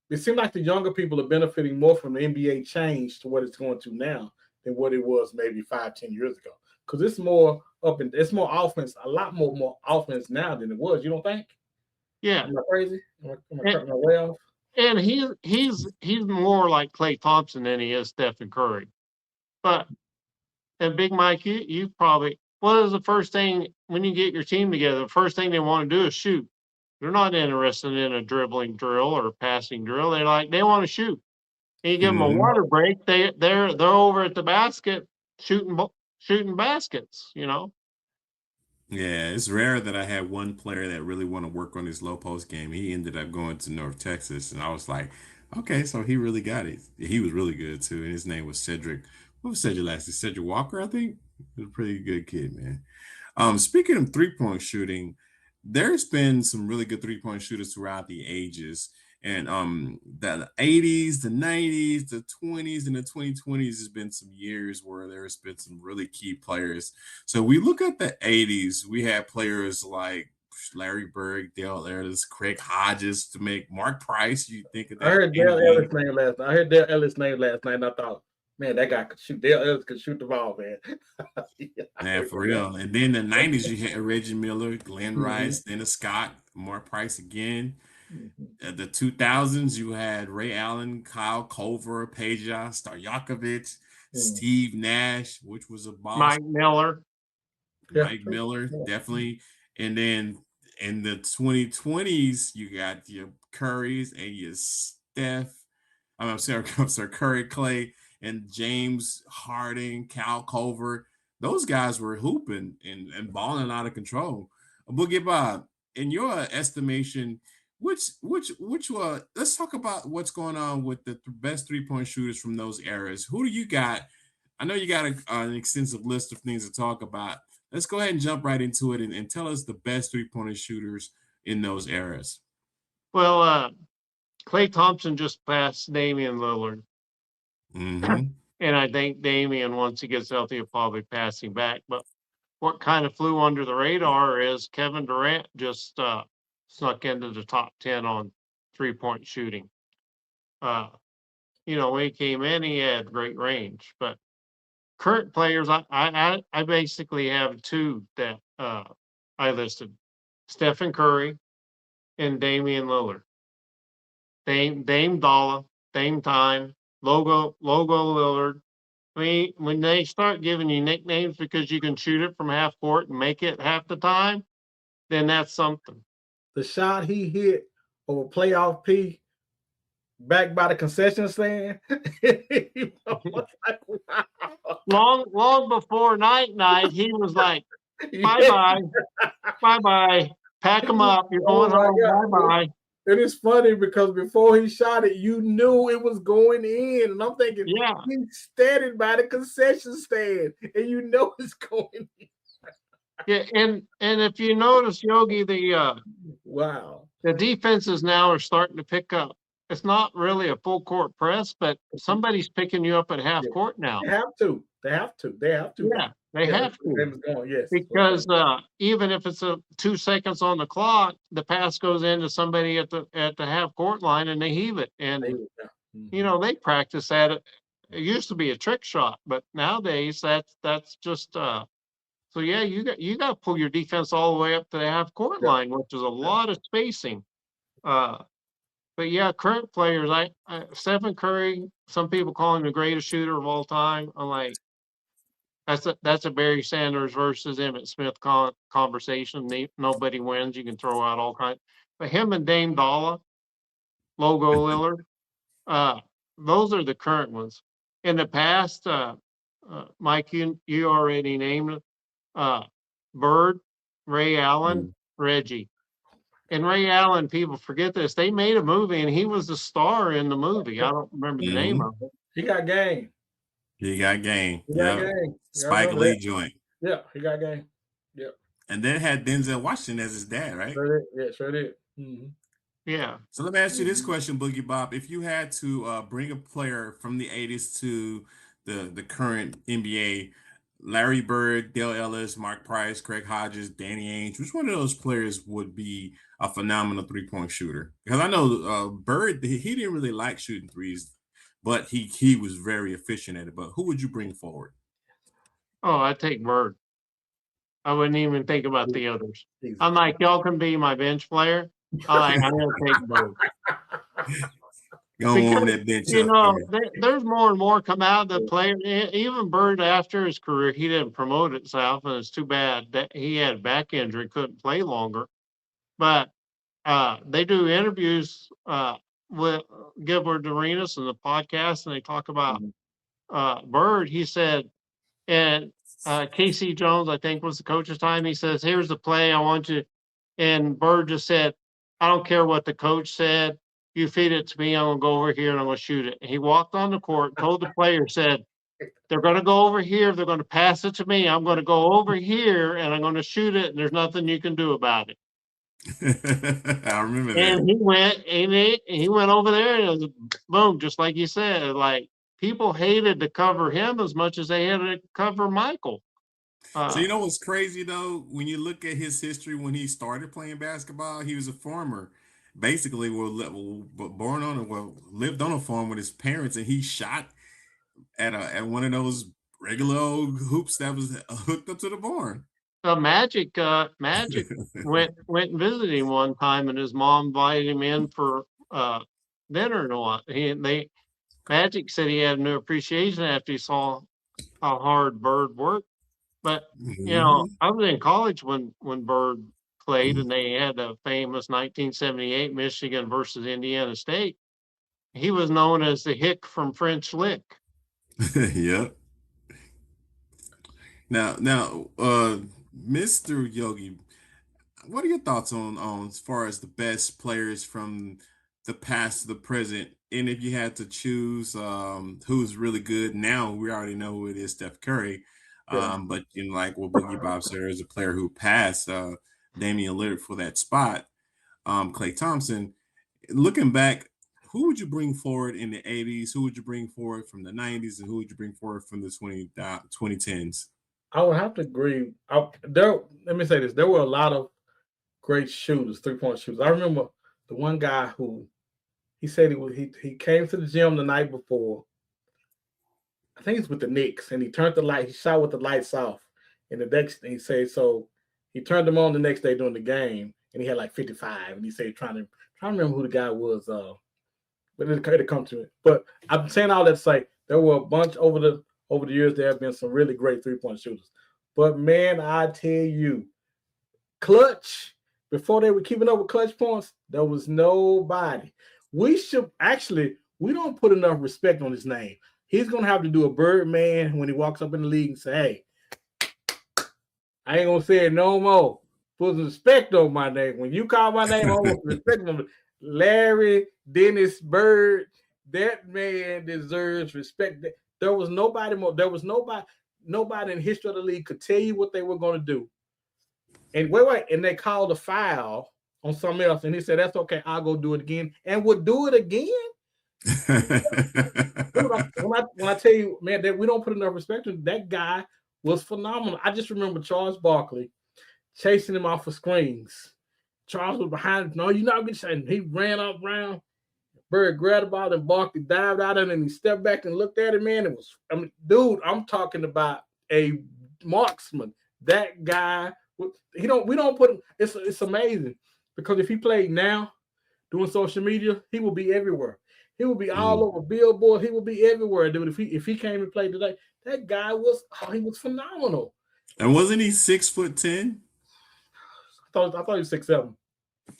It seems like the younger people are benefiting more from the NBA change to what it's going to now than what it was maybe 5-10 years ago. Because it's more it's more offense, a lot more offense now than it was. You don't think? Yeah. Am I crazy? Am I cutting my way off? And he's more like Klay Thompson than he is Stephen Curry. But and Big Mike, you probably, what is the first thing when you get your team together? The first thing they want to do is shoot. They're not interested in a dribbling drill or a passing drill. They want to shoot. And you give them a water break, they're over at the basket shooting baskets. Yeah, it's rare that I had one player that really want to work on his low post game. He ended up going to North Texas, and I was like, okay, so he really got it. He was really good too, and his name was Cedric. What was Cedric last name? Cedric Walker, I think. He was a pretty good kid, man. Speaking of 3-point shooting, there's been some really good 3-point shooters throughout the ages. And the 80s, the 90s, the 20s, and the 2020s has been some years where there's been some really key players. So we look at the 80s, we had players like Larry Bird, Dale Ellis, Craig Hodges to make Mark Price. You think of that? I heard Dale Ellis' name last night. And I thought, man, that guy could shoot. Dale Ellis could shoot the ball, man. Yeah, for real. And then the 90s, you had Reggie Miller, Glenn Rice, Dennis Scott, Mark Price again. The 2000s, you had Ray Allen, Kyle Culver, Peja Stojakovic, Steve Nash, which was a boss. Mike Miller, definitely. And then in the 2020s, you got your Currys and your Steph. I'm sorry, Curry, Clay, and James Harden, Cal Culver. Those guys were hooping and balling out of control. Boogie Bob, in your estimation, let's talk about what's going on with the best 3-point shooters from those eras. Who do you got? I know you got an extensive list of things to talk about. Let's go ahead and jump right into it and tell us the best 3-point shooters in those eras. Well, Klay Thompson just passed Damian Lillard. Mm-hmm. And I think Damian, once he gets healthy, will probably pass him back. But what kind of flew under the radar is Kevin Durant just snuck into the top 10 on 3-point shooting. When he came in, he had great range. But current players, I basically have two that I listed: Stephen Curry and Damian Lillard. Dame Dollar, Dame Time, Logo Lillard. I mean, when they start giving you nicknames because you can shoot it from half court and make it half the time, then that's something. The shot he hit over playoff P, back by the concession stand. Long before night, he was like, bye-bye, pack them up, you're going home, bye-bye. And it's funny because before he shot it, you knew it was going in. And I'm thinking, Yeah. he's standing by the concession stand, and you know it's going in. Yeah, and if you notice, Yogi, Wow. the defenses now are starting to pick up. It's not really a full court press, but somebody's picking you up at half court now. They have to. They have to. They have to. Yeah, they have The game to. is going, yes. Because even if it's 2 seconds on the clock, the pass goes into somebody at the half court line and they heave it. And you know, they practice at it. It used to be a trick shot, but nowadays that's just so yeah, you got to pull your defense all the way up to the half court line, which is a lot of spacing. But yeah, current players, I Stephen Curry, some people call him the greatest shooter of all time. I'm like, that's a Barry Sanders versus Emmitt Smith conversation. Nobody wins. You can throw out all kinds. But him and Dame Dollar, Logo Lillard, those are the current ones. In the past, Mike, you already named it. Bird, Ray Allen, Reggie. And Ray Allen, people forget this. They made a movie, and he was the star in the movie. I don't remember the name of it. He got game. He got game. He got game. Spike Lee joint. Yeah, he got game. Yeah. And then had Denzel Washington as his dad, right? Sure did. Yeah, sure did. Mm-hmm. Yeah. So let me ask you this question, Boogie Bob. If you had to bring a player from the 80s to the current NBA, Larry Bird, Dale Ellis, Mark Price, Craig Hodges, Danny Ainge, which one of those players would be a phenomenal three-point shooter? Because I know Bird, he didn't really like shooting threes, but he was very efficient at it. But who would you bring forward? Oh, I'd take Bird. I wouldn't even think about the others. I'm like, y'all can be my bench player. I'm going to take Bird. On that bench, you know, there's more and more come out of the player. Even Bird, after his career, he didn't promote himself, and it's too bad that he had a back injury, couldn't play longer. But they do interviews with Gilbert Arenas and the podcast, and they talk about Bird. He said, and Casey Jones, I think, was the coach's time. He says, "Here's the play. I want you." And Bird just said, "I don't care what the coach said. You feed it to me. I'm going to go over here and I'm going to shoot it." And he walked on the court, told the player, said, "They're going to go over here. They're going to pass it to me. I'm going to go over here and I'm going to shoot it. And there's nothing you can do about it." I remember that. And he went over there and it was boom, just like you said. Like, people hated to cover him as much as they hated to cover Michael. So you know what's crazy though? When you look at his history when he started playing basketball, he was a farmer. Basically, lived on a farm with his parents, and he shot at one of those regular old hoops that was hooked up to the barn. Magic went and visited him one time, and his mom invited him in for dinner and all. Magic said he had a new appreciation after he saw how hard Bird worked. But you know, I was in college when Bird played, and they had the famous 1978 Michigan versus Indiana State. He was known as the Hick from French Lick. Yep. Now, Mr. Yogi, what are your thoughts on as far as the best players from the past to the present? And if you had to choose who's really good now, we already know who it is, Steph Curry. But you know, like what Boogie Bob said, is a player who passed Damian Lillard for that spot. Klay Thompson. Looking back, who would you bring forward in the 80s? Who would you bring forward from the 90s? And who would you bring forward from the 2010s? I would have to agree. Let me say this. There were a lot of great shooters, three-point shooters. I remember the one guy who he said he came to the gym the night before. I think it's with the Knicks, and he turned the light. He shot with the lights off, and the next thing he said, so he turned them on the next day during the game, and he had like 55. And he said trying to remember who the guy was. But it come to it. But I'm saying all that to say there were a bunch over the years. There have been some really great three-point shooters. But man, I tell you, clutch. Before they were keeping up with clutch points, there was nobody. We don't put enough respect on his name. He's going to have to do a Birdman when he walks up in the league and say, "Hey, I ain't going to say it no more. Put some respect on my name. When you call my name, I want respect on it." Larry Dennis Bird, that man deserves respect. There was nobody more. There was nobody in history of the league could tell you what they were going to do. And wait, and they called a foul on something else, and he said, "That's okay. I'll go do it again," and would do it again. Dude, when I tell you, man, that we don't put enough respect on that guy was phenomenal. I just remember Charles Barkley chasing him off of screens. Charles was behind him. No, you're not getting shot. He ran up around. Bird grabbed the ball and Barkley dived out of it, and he stepped back and looked at it, man. It was, I mean, dude, I'm talking about a marksman. That guy, we don't put him, it's amazing. Because if he played now doing social media, he will be everywhere. He will be all over Billboard. He will be everywhere, dude. If he came and played today, that guy he was phenomenal. And wasn't he 6'10"? I thought he was 6'7".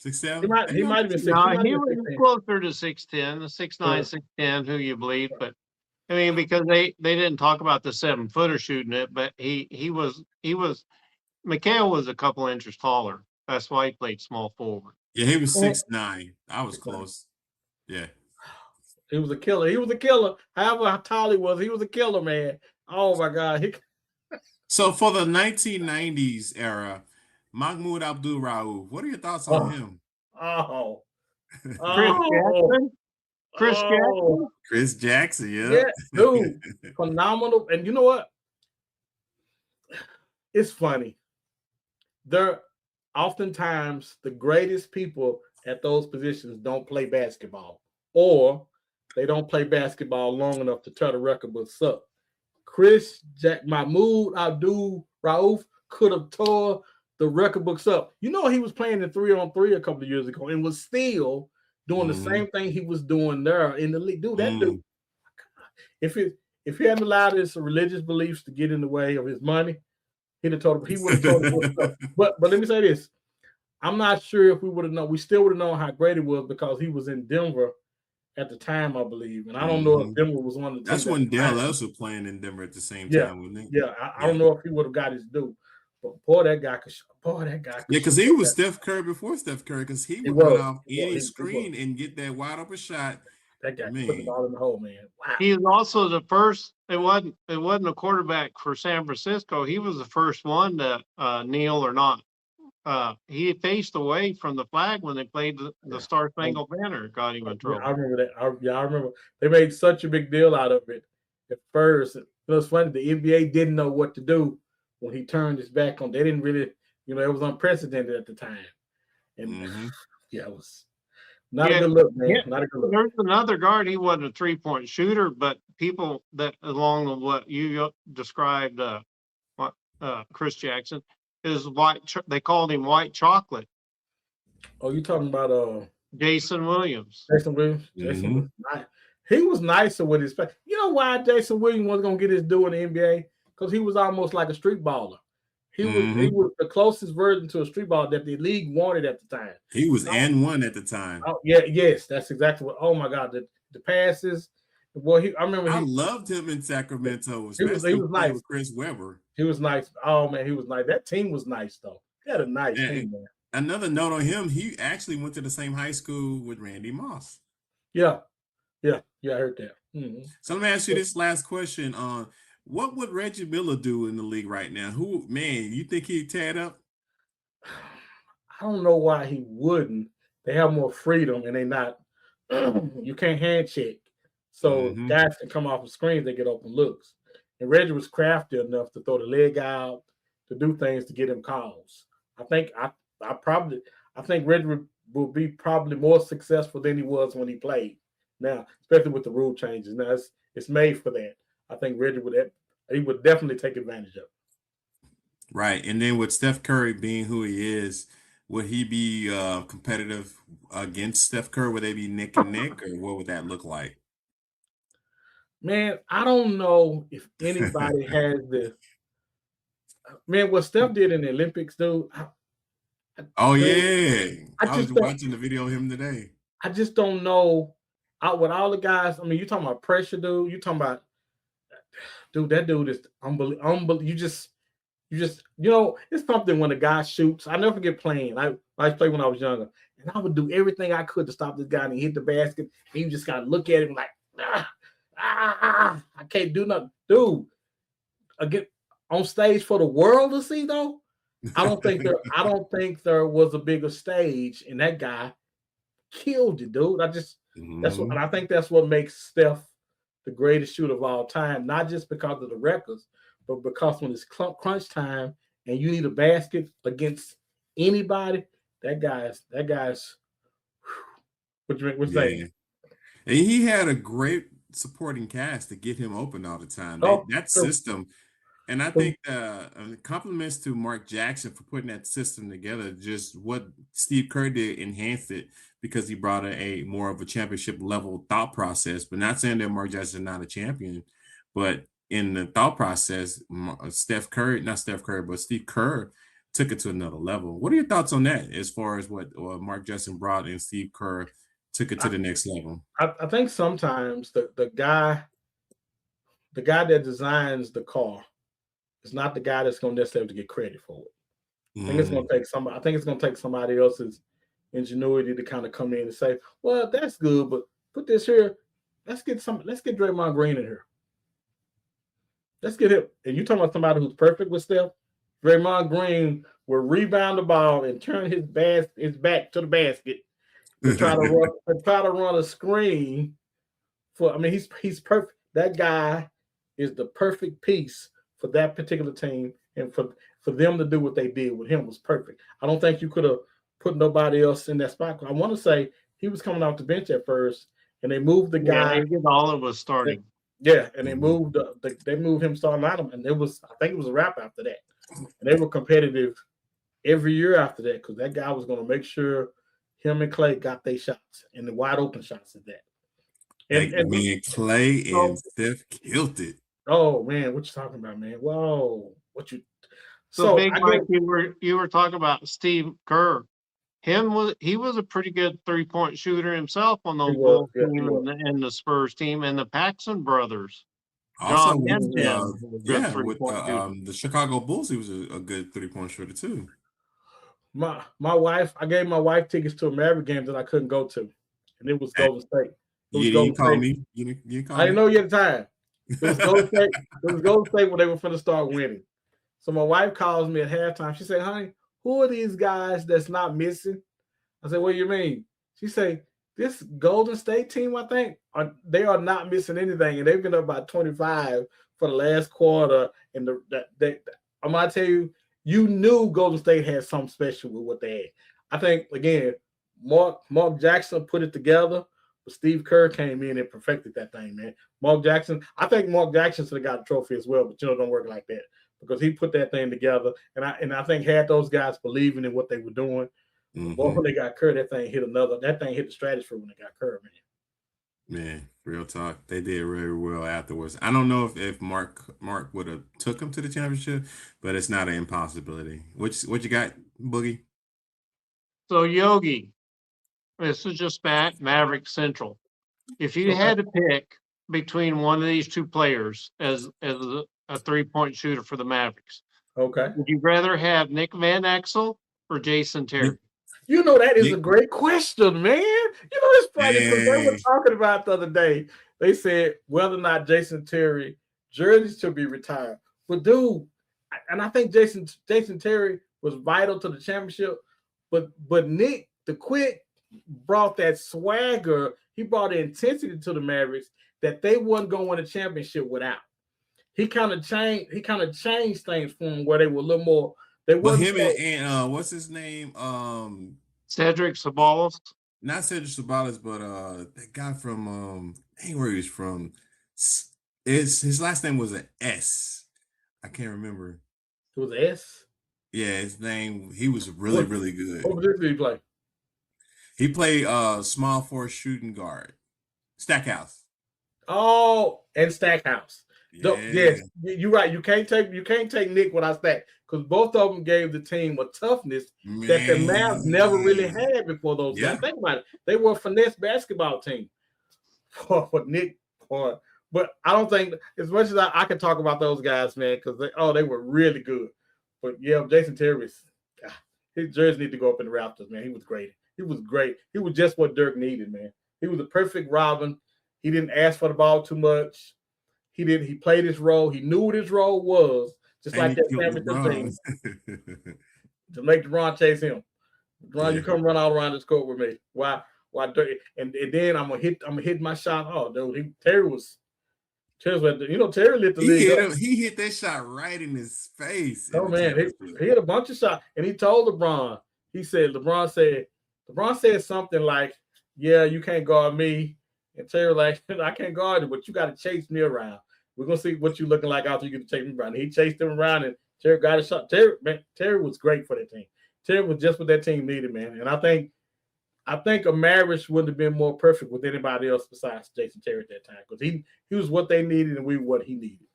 6'7"? He might have been 6'. No, he was closer to 6'10", 6'9", 6'10", who you believe. But I mean, because they didn't talk about the 7-footer shooting it, but he was Mikhail was a couple inches taller. That's why he played small forward. Yeah, he was 6'9". I was close. Yeah. He was a killer. He was a killer. However tall he was a killer, man. Oh my God. So for the 1990s era, Mahmoud Abdul-Rauf, what are your thoughts on him? Chris Jackson, yeah. Dude, phenomenal. And you know what? It's funny. Oftentimes the greatest people at those positions don't play basketball, or they don't play basketball long enough to tear the record books up. Mahmoud Abdul-Rauf could have tore the record books up. You know, he was playing in 3-on-3 a couple of years ago and was still doing the same thing he was doing there in the league. Dude, that dude, if he hadn't allowed his religious beliefs to get in the way of his money, he would have told him. But let me say this. I'm not sure if we would have known. We still would have known how great it was because he was in Denver at the time, I believe. And I don't know if Denver was one of the That's when Dale also playing in Denver at the same time, wasn't he? Yeah, I don't know if he would have got his due. But boy, that guy could. Yeah, because he was Steph Curry before Steph Curry, because he would run off any screen and get that wide open shot. That guy put the ball in the hole, man. Wow. He was also the first. It wasn't a quarterback for San Francisco. He was the first one to kneel or not. He faced away from the flag when they played the Star Spangled Banner. Got him in trouble. I remember that. I remember they made such a big deal out of it at first. It was funny. The NBA didn't know what to do when he turned his back on. They didn't really, it was unprecedented at the time. And it was not a good look, man. Not a good look. There's another guard. He wasn't a 3-point shooter, but people that along with what you described, Chris Jackson, is white. They called him White Chocolate. Oh, you talking about Jason Williams? Jason Williams. Jason was nice. He was nicer with his. You know why Jason Williams was gonna get his due in the NBA? Because he was almost like a street baller. He was the closest version to a street baller that the league wanted at the time. He was N1 at the time. Oh yeah, yes, that's exactly what. Oh my God, the passes. Boy, I remember. I loved him in Sacramento. He was nice with Chris Webber. He was nice. Oh man, he was nice. That team was nice though. He had a nice team, man. Another note on him: he actually went to the same high school with Randy Moss. Yeah, I heard that. So let me ask you this last question: what would Reggie Miller do in the league right now? You think he'd tear it up? I don't know why he wouldn't. They have more freedom, and they not. You can't hand check. So guys can come off the screens, they get open looks. And Reggie was crafty enough to throw the leg out, to do things to get him calls. I think Reggie will be probably more successful than he was when he played. Now, especially with the rule changes. Now it's made for that. I think Reggie would definitely take advantage of it. Right. And then with Steph Curry being who he is, would he be competitive against Steph Curry? Would they be neck and neck, or what would that look like? Man, I don't know if anybody has the man. What Steph did in the Olympics, dude. I was watching the video of him today. I just don't know. With all the guys, I mean, you talking about pressure, dude. You talking about, dude? That dude is unbelievable. You just, it's something when a guy shoots. I never forget playing. I played when I was younger, and I would do everything I could to stop this guy, and he hit the basket, and you just gotta look at him like, I can't do nothing, dude. Again, on stage for the world to see though. I don't think there was a bigger stage, and that guy killed it, dude. And I think that's what makes Steph the greatest shooter of all time, not just because of the records, but because when it's crunch time and you need a basket against anybody, that guy's what you saying? And he had a great supporting cast to get him open all the time. That system. And I think compliments to Mark Jackson for putting that system together. Just what Steve Kerr did enhanced it because he brought a more of a championship level thought process. But not saying that Mark Jackson is not a champion, but in the thought process, Steve Kerr took it to another level. What are your thoughts on that as far as what Mark Jackson brought and Steve Kerr took it to the next level? I think sometimes the guy that designs the car is not the guy that's going to necessarily get credit for it. I think it's going to take somebody else's ingenuity to kind of come in and say, "Well, that's good, but put this here. Let's get Draymond Green in here. Let's get him." And you talking about somebody who's perfect with Steph? Draymond Green will rebound the ball and turn his back to the basket to try to run a screen for. I mean, he's perfect. That guy is the perfect piece for that particular team, and for them to do what they did with him was perfect. I don't think you could have put nobody else in that spot. I want to say he was coming off the bench at first, and they moved the guy. Yeah, all of us starting. And they moved him starting out, and I think it was a wrap after that. And they were competitive every year after that because that guy was going to make sure him and Clay got their shots and the wide open shots at that. And Clay and Steph killed it. Oh man, what you talking about, man? Whoa, what you? So Big Mike, you were talking about Steve Kerr. He was a pretty good 3-point shooter himself on those Bulls team and the Spurs team and the Paxson brothers. Also, with the Chicago Bulls, he was a good 3-point shooter too. My wife, I gave my wife tickets to a Maverick game that I couldn't go to, and it was Golden State. You didn't call me. You I didn't know you at the time. It was Golden State. It was Golden State when they were finna start winning. So my wife calls me at halftime. She said, "Honey, who are these guys that's not missing?" I said, "What do you mean?" She said, "This Golden State team, I think, they are not missing anything, and they've been up by 25 for the last quarter." And I'm gonna tell you, you knew Golden State had something special with what they had. I think again, Mark Jackson put it together. But Steve Kerr came in and perfected that thing, man. I think Mark Jackson should have got a trophy as well, but it don't work like that because he put that thing together. And I think had those guys believing in what they were doing, boy, when they got Kerr, that thing hit the stratosphere when they got Kerr, man. Man, real talk. They did very well afterwards. I don't know if Mark would have took him to the championship, but it's not an impossibility. What you got, Boogie? So Yoggi. This is just Maverick Central. If you had to pick between one of these two players as a 3-point shooter for the Mavericks, okay, would you rather have Nick Van Exel or Jason Terry? That is a great question, man. It's funny because they were talking about the other day. They said whether or not Jason Terry jerseys should be retired. But dude, and I think Jason Terry was vital to the championship. But Nick, the quick, brought that swagger. He brought the intensity to the Mavericks that they wasn't going to win a championship without. He kind of changed things for them where they were a little more. They wasn't. And what's his name? Cedric Sabalas. Not Cedric Sabalas, but that guy from where he was from. His last name was an S. I can't remember. It was S. Yeah, his name. He was really good. What position did he play? He played small forward shooting guard. Stackhouse. Oh, and Stackhouse. Yeah. Yes, you're right. You can't take Nick without Stack because both of them gave the team a toughness that the Mavs never really had before those guys. Think about it. They were a finesse basketball team for Nick. But I don't think as much as I can talk about those guys, man, because they were really good. But yeah, Jason Terry, his jersey need to go up in the Raptors, man. He was great. He was great. He was just what Dirk needed, man. He was a perfect Robin. He didn't ask for the ball too much. He played his role. He knew what his role was, just And like he that killed championship LeBron. team, to make LeBron chase him. LeBron, you come run all around this court with me. Why Dirk? And then I'm gonna hit my shot. Oh, dude, Terry was Terry lit the league up. He hit that shot right in his face. Oh man, he hit a bunch of shots, and he told LeBron. LeBron said something like, "Yeah, you can't guard me," and Terry like, "I can't guard you, but you got to chase me around. We're gonna see what you looking like after you get to chase me around." And he chased him around, and Terry got a shot. Terry was great for that team. Terry was just what that team needed, man. And I think a marriage would have been more perfect with anybody else besides Jason Terry at that time, because he was what they needed and we were what he needed.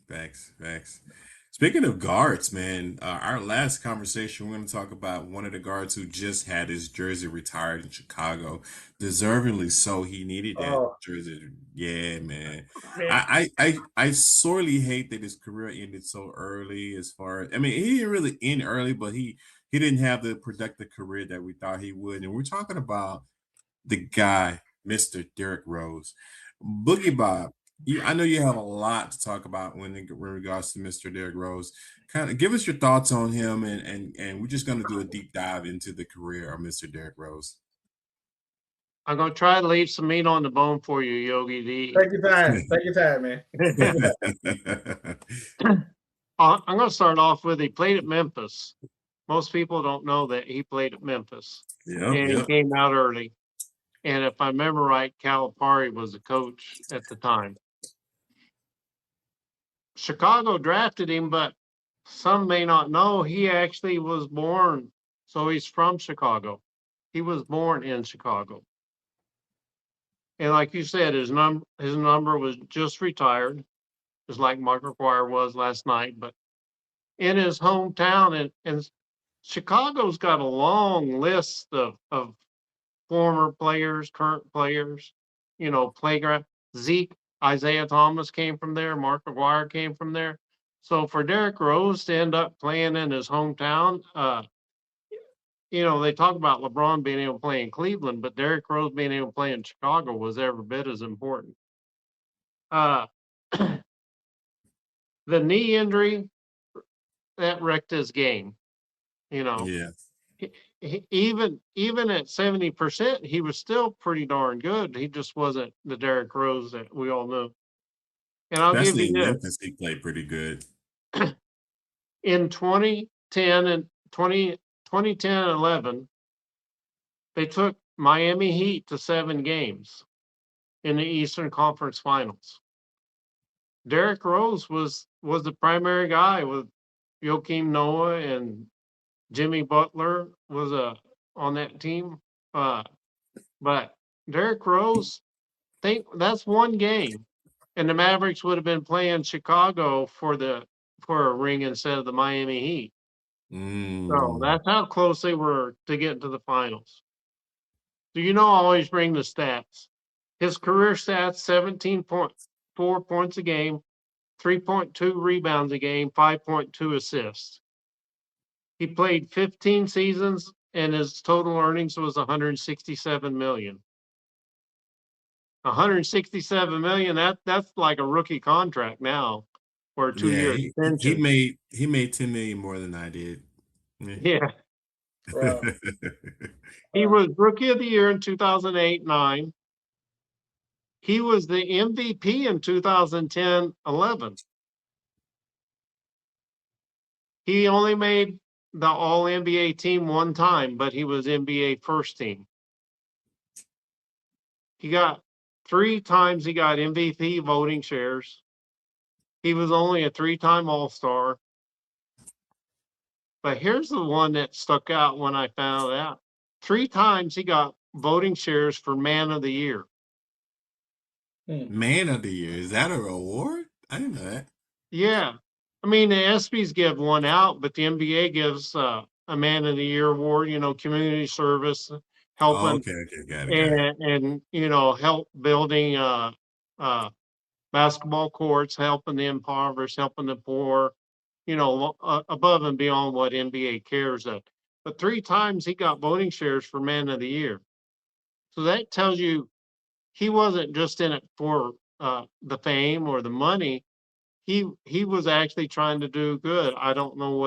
Facts. Speaking of guards, man, our last conversation, we're going to talk about one of the guards who just had his jersey retired in Chicago. Deservingly so. He needed that jersey. Yeah, man. I sorely hate that his career ended so early. I mean, he didn't really end early, but he didn't have the productive career that we thought he would. And we're talking about the guy, Mr. Derrick Rose. Boogie Bob, I know you have a lot to talk about in regards to Mr. Derrick Rose. Kind of give us your thoughts on him, and we're just going to do a deep dive into the career of Mr. Derrick Rose. I'm going to try to leave some meat on the bone for you, Yogi D. Take your time, man. I'm going to start off with he played at Memphis. Most people don't know that he played at Memphis. He came out early. And if I remember right, Calipari was the coach at the time. Chicago drafted him, but some may not know he actually was born. So he's from Chicago. He was born in Chicago. And like you said, his number was just retired, just like Mark McGuire was last night. But in his hometown, and Chicago's got a long list of former players, current players, playground. Zeke, Isaiah Thomas came from there. Mark McGuire came from there. So for Derrick Rose to end up playing in his hometown, they talk about LeBron being able to play in Cleveland, but Derrick Rose being able to play in Chicago was every bit as important. The knee injury, that wrecked his game. Yeah. Even at 70%, he was still pretty darn good. He just wasn't the Derrick Rose that we all knew. And I'll give you this. Memphis, he played pretty good. In 2010 and 11, they took Miami Heat to 7 games in the Eastern Conference Finals. Derrick Rose was the primary guy with Joakim Noah, and Jimmy Butler was on that team. But Derrick Rose, that's one game. And the Mavericks would have been playing Chicago for a ring instead of the Miami Heat. So that's how close they were to get to the finals. So I always bring the stats. His career stats: 17.4 points a game, 3.2 rebounds a game, 5.2 assists. He played 15 seasons, and his total earnings was $167 million. $167 million. That's like a rookie contract now, for a 2-year extension. He made $10 million more than I did. Yeah. Wow. He was Rookie of the Year in 2008-9. He was the MVP in 2010-11. He only made the All-NBA team one time, but he was NBA first team. He got 3 times he got MVP voting shares. He was only a 3-time All-Star. But here's the one that stuck out when I found out. 3 times he got voting shares for Man of the Year. Man of the Year. Is that an award? I didn't know that. Yeah. I mean, the ESPYs give one out, but the NBA gives a Man of the Year award, community service, helping. Got it. And help building basketball courts, helping the impoverished, helping the poor, above and beyond what NBA cares at. But 3 times he got voting shares for Man of the Year. So that tells you he wasn't just in it for the fame or the money. He was actually trying to do good. I don't know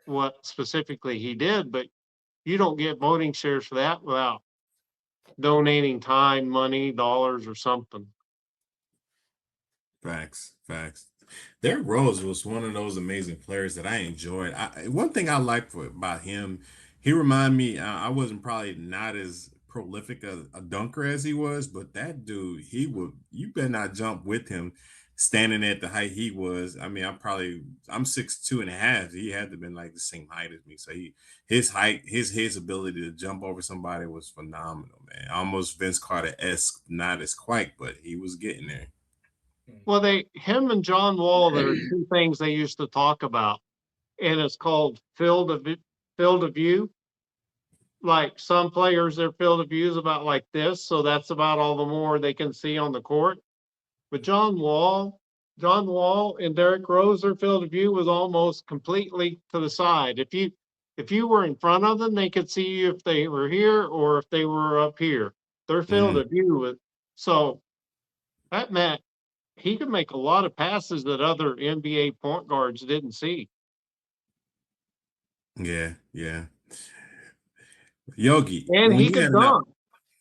what specifically he did, but you don't get voting shares for that without donating time, money, dollars, or something. Facts. Derrick Rose was one of those amazing players that I enjoyed. One thing I liked about him, he reminded me. I wasn't probably not as prolific a dunker as he was, but that dude, he would. You better not jump with him, standing at the height he was. I mean, I'm 6'2.5". He had to have been like the same height as me. So his height, his ability to jump over somebody was phenomenal, man. Almost Vince Carter-esque, not as quite, but he was getting there. Well, him and John Wall, there are 2 things they used to talk about, and it's called field of view. Like some players, their field of view is about like this, so that's about all the more they can see on the court. But John Wall and Derrick Rose, their field of view was almost completely to the side. If you were in front of them, they could see you if they were here or if they were up here. Their field of view was so that meant he could make a lot of passes that other NBA point guards didn't see. Yeah. Yogi, And when he you could had dunk.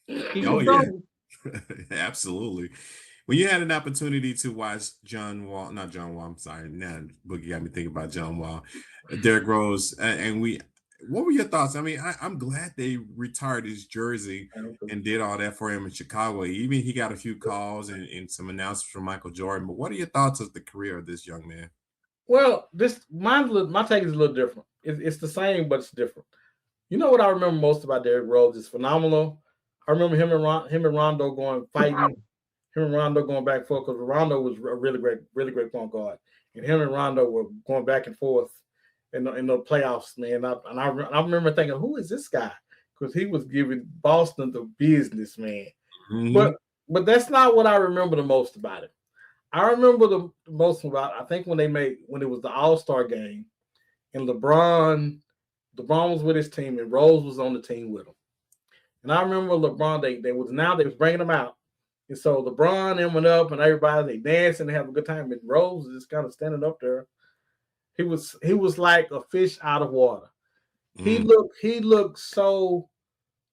oh yeah, absolutely. When you had an opportunity to watch not John Wall, I'm sorry, now Boogie got me thinking about John Wall, Derrick Rose, what were your thoughts? I mean, I'm glad they retired his jersey and did all that for him in Chicago. Even he got a few calls and some announcements from Michael Jordan. But what are your thoughts of the career of this young man? Well, my take is a little different. It's the same, but it's different. You know what I remember most about Derrick Rose is phenomenal. I remember him and Rondo going fighting, him and Rondo going back and forth because Rondo was a really great point guard, and him and Rondo were going back and forth in the playoffs, man. I remember thinking, who is this guy? Because he was giving Boston the business, man. Mm-hmm. But that's not what I remember the most about it. I remember the most about, I think when it was the All-Star game and LeBron was with his team and Rose was on the team with him. And I remember LeBron, they was bringing him out. And so LeBron and went up and everybody, they dancing, they have a good time. And Rose is just kind of standing up there. He was like a fish out of water. Mm-hmm. He looked so,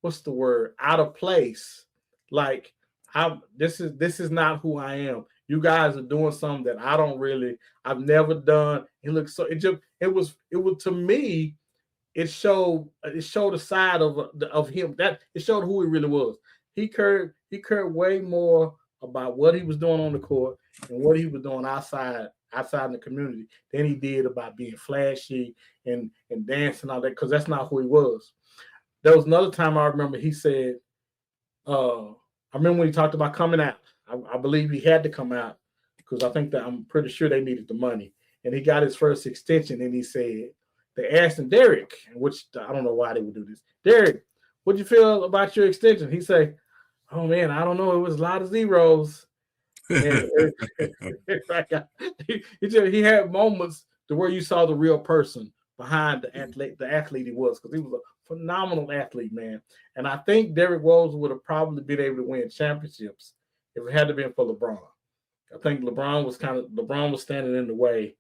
what's the word, out of place. Like, this is not who I am. You guys are doing something that I've never done. He looked so, it was to me, it showed a side of him that it showed who he really was. He cared way more about what he was doing on the court and what he was doing outside in the community than he did about being flashy and dancing all that, because that's not who he was. There was another time I remember he said, I remember when he talked about coming out. I believe he had to come out because I'm pretty sure they needed the money. And he got his first extension and he said, they asked him, Derrick, which I don't know why they would do this. Derrick, what'd you feel about your extension? He said, oh man, I don't know. It was a lot of zeros. And he had moments to where you saw the real person behind the athlete he was, because he was a phenomenal athlete, man. And I think Derrick Rose would have probably been able to win championships if it had to been for LeBron. I think LeBron was standing in the way.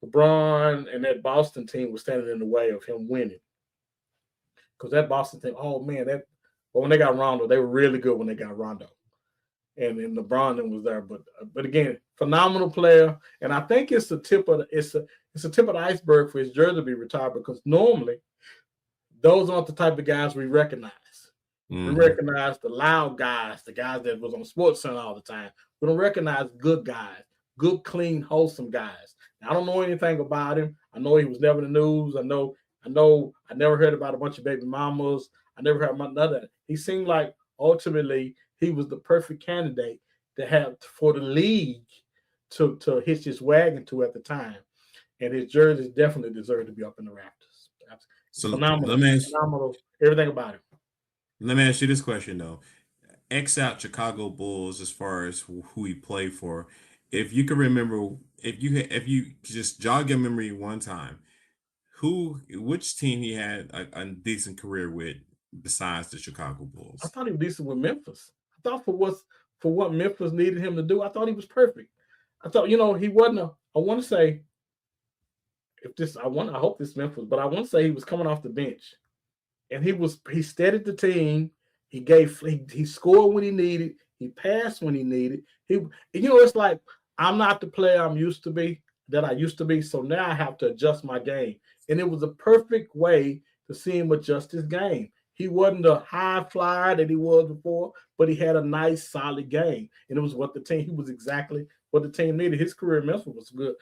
LeBron and that Boston team was standing in the way of him winning. Because that Boston team, oh man, when they got Rondo, they were really good when they got Rondo. And LeBron was there, but again, phenomenal player. And I think it's the tip of the iceberg for his jersey to be retired, because normally those aren't the type of guys we recognize. Mm-hmm. We recognize the loud guys, the guys that was on SportsCenter all the time. We don't recognize good guys, good, clean, wholesome guys. Now, I don't know anything about him. I know he was never in the news. I know I never heard about a bunch of baby mamas. I never heard about none of that. He seemed like ultimately he was the perfect candidate to have for the league to hitch his wagon to at the time. And his jersey definitely deserved to be up in the rafters. So phenomenal, everything about him. Let me ask you this question though. X out Chicago Bulls as far as who he played for. if you can remember, if you just jog your memory one time, which team he had a decent career with besides the Chicago I Bulls? thought he was decent with Memphis. I thought for what Memphis needed him to do, I thought he was perfect. I thought, he wasn't a. I want to say I hope this Memphis, but I want to say he was coming off the bench, and he steadied the team. He scored when he needed. He passed when he needed. It's like I'm not the player I used to be. So now I have to adjust my game, and it was a perfect way to see him adjust his game. He wasn't a high flyer that he was before, but he had a nice, solid game, and it was what the team. He was exactly what the team needed. His career in Memphis was good.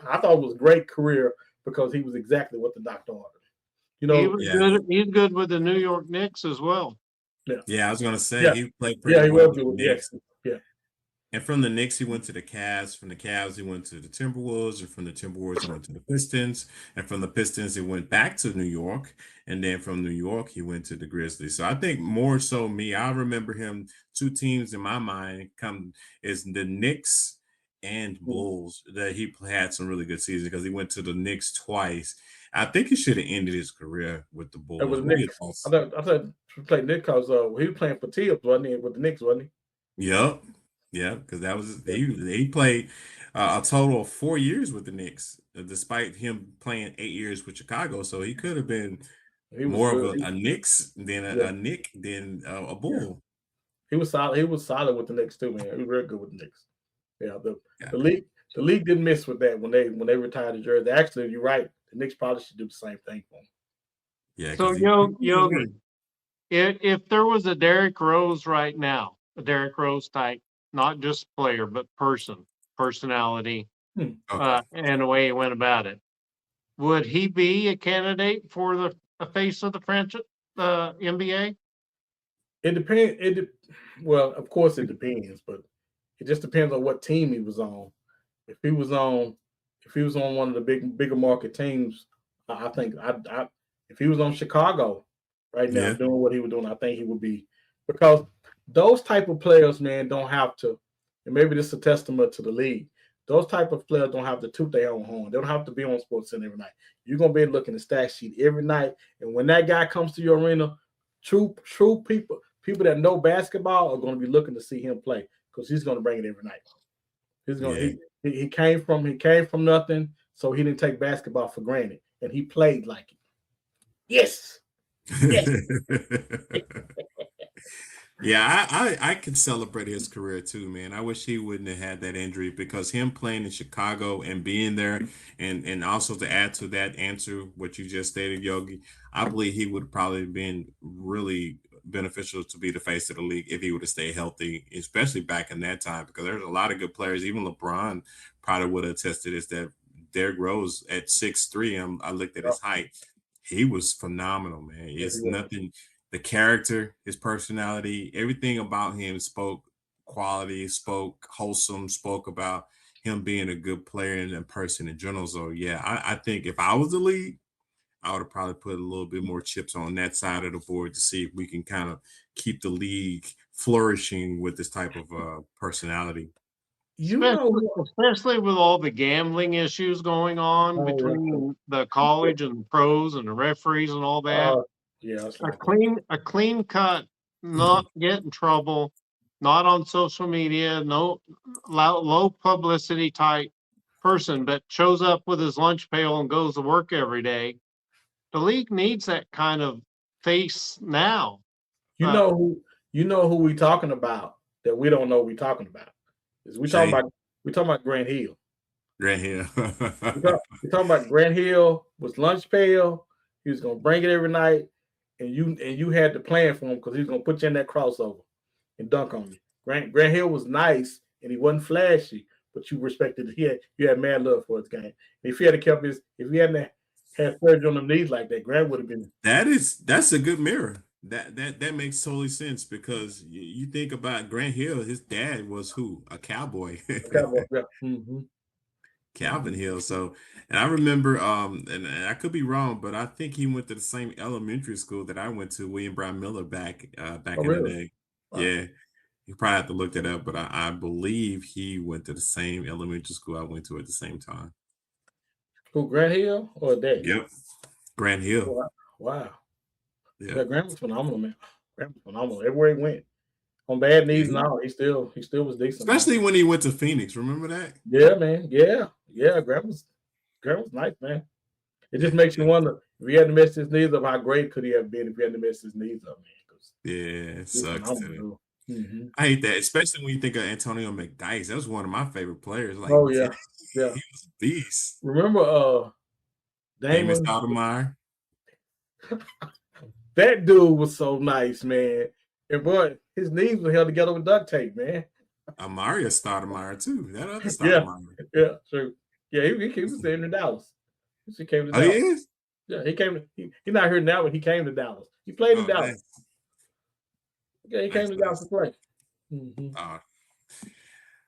I thought it was a great career because he was exactly what the doctor ordered. You He know, was Yeah, good. He's good with the New York Knicks as well. yeah, yeah, I was gonna say yeah, he played pretty yeah. He well was with the good. Yes, Knicks. yeah. And from the Knicks, he went to the Cavs. From the Cavs, he went to the Timberwolves. And from the Timberwolves, he went to the Pistons. And from the Pistons, he went back to New York. And then from New York, he went to the Grizzlies. So I think more so me, I remember him, two teams in my mind come is the Knicks and Mm. Bulls that he had some really good seasons because he went to the Knicks twice. I think he should have ended his career with the It Bulls. was What are your Knicks. I thoughts? thought I thought he played Knicks because he was playing for Tibbs, wasn't he? With the Knicks, wasn't Yep. Yeah, because that was he? he played a total of 4 years with the Knicks, despite him playing 8 years with Chicago. So he could have been He was more of good. a Knicks than Yeah, a Nick than a yeah. Bull. He was solid. He was solid with the Knicks too, man. He was very good with the Knicks. Yeah, Yeah, the league the league didn't miss with that when they retired the jersey. Actually, you're right. The Knicks probably should do the same thing for him. yeah, So because he was Yogi, good. if there was a Derrick Rose right now, a Derrick Rose type, not just player but personality, Hmm. Okay. and the way he went about it, would he be a candidate for the face of the franchise, NBA? It depends. Well, of course, it depends, but it just depends on what team he was on. If he was on, if he was on one of the bigger market teams, I think if he was on Chicago right now Yeah, doing what he was doing, I think he would be because those type of players, man, don't have to. And maybe this is a testament to the league. Those type of players don't have to toot their own horn. They don't have to be on Sports Center every night. You're gonna be looking at the stat sheet every night, and when that guy comes to your arena, true people that know basketball are going to be looking to see him play because he's going to bring it every night. He's going yeah. he came from nothing, so he didn't take basketball for granted, and he played like it. Yes, yes. Yeah, I can celebrate his career too, man. I wish he wouldn't have had that injury because him playing in Chicago and being there and also to add to that answer what you just stated, Yogi, I believe he would have probably been really beneficial to be the face of the league if he would have stayed healthy, especially back in that time because there's a lot of good players. Even LeBron probably would have attested is that Derrick Rose at 6'3", I looked at his height. He was phenomenal, man. Yeah, he It's was. nothing the character, his personality, everything about him spoke quality, spoke wholesome, spoke about him being a good player and a person in general. So yeah, I think if I was the league, I would have probably put a little bit more chips on that side of the board to see if we can kind of keep the league flourishing with this type of personality. You know Especially, who? especially with all the gambling issues going on Oh yeah, between the college and the pros and the referees and all that. yeah, it's A like that. clean cut, not get in trouble, not on social media, no low publicity type person, but shows up with his lunch pail and goes to work every day. The league needs that kind of face now. You Uh, know who? You know who we talking about that we don't know we talking about? Is Shay, we talking about Grant Hill. right here. We talking about Grant Hill was lunch pail. He was gonna bring it every night, and you had to plan for him because he was gonna put you in that crossover and dunk on you. Grant Hill was nice and he wasn't flashy, but you respected. You had mad love for his game. And if he hadn't had surgery on the knees like that, Grant would have been. That's a good mirror. That makes totally sense because you think about Grant Hill, his dad was who? A cowboy. A cowboy. Yeah. Mm-hmm. Calvin Mm-hmm. Hill. So, and I remember, and I could be wrong, but I think he went to the same elementary school that I went to, William Brown Miller, back Oh in the really? day. Wow. Yeah, You probably have to look that up, but I believe he went to the same elementary school I went to at the same time. Who, Grant Hill or Daddy? Yep. Grant Hill. Wow. Yeah. Yeah, Grant was phenomenal, man. Grant was phenomenal. Everywhere he went. On bad knees and all, he still was decent. Especially when he went to Phoenix. Remember that? Yeah, man. Yeah. Grant was nice, man. It just makes you wonder if he hadn't messed his knees up, how great could he have been if he hadn't messed his knees up, man? Yeah, it sucks too. Mm-hmm. I hate that, especially when you think of Antonio McDyess. That was one of my favorite players. Like, oh yeah, he was a beast. Remember, Damon Stoudemire. That dude was so nice, man. And boy, his knees were held together with duct tape, man. Mario Stoudemire too. That other Stoudemire. Yeah, true. Yeah, he was in Dallas. He came to Dallas. He is? Yeah, he came. He's not here now, but he came to Dallas. He played in Dallas. Yeah, he came to Dallas to play. Mm-hmm. All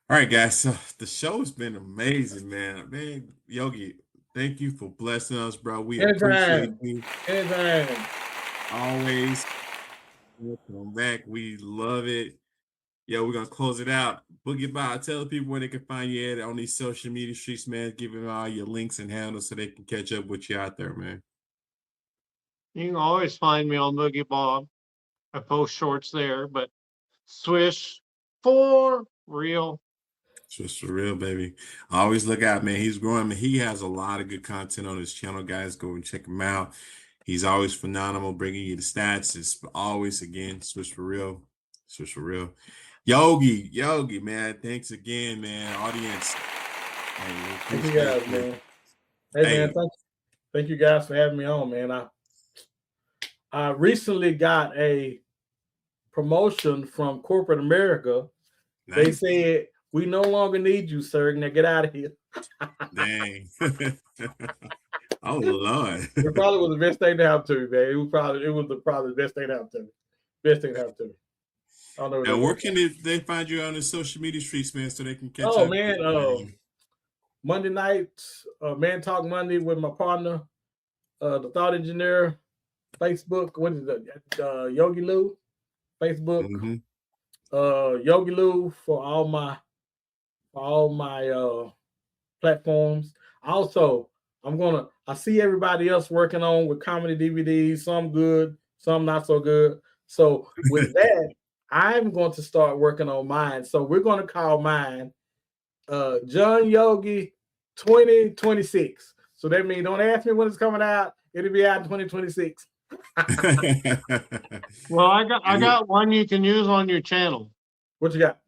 right, guys. So the show's been amazing, man. Man, Yoggi, thank you for blessing us, bro. We appreciate you. Anytime. Always. Come back. We love it. Yeah, we're gonna close it out. Boogie Bob, tell the people where they can find you at on these social media streets, man. Give them all your links and handles so they can catch up with you out there, man. You can always find me on Boogie Bob. I post shorts there, but Swish for real. Swish for real, baby. Always look out, man. He's growing. He has a lot of good content on his channel, guys. Go and check him out. He's always phenomenal, bringing you the stats. It's always, again, Swish for real. Swish for real. Yoggi, man. Thanks again, man. Audience. Thank you guys, man. Hey, man, thank you guys for having me on, man. I recently got a promotion from corporate America. Nice. They said, we no longer need you, sir. Now get out of here. Dang. Oh, Lord. It probably was the best thing to happen to me, man. It was probably the best thing to happen to me. Best thing to happen to me. I don't know. Now, where can they find you on the social media streets, man, so they can catch up? Oh, man. Monday nights, Man Talk Monday with my partner, the Thought Engineer. Facebook, what is it? Yoggi Lou, Facebook. Mm-hmm. Yoggi Lou for all my platforms. Also, I see everybody else working on with comedy DVDs, some good, some not so good. So with that, I'm going to start working on mine. So we're going to call mine John Yoggi 2026. So that means don't ask me when it's coming out. It'll be out in 2026. Well, I got one you can use on your channel. What you got?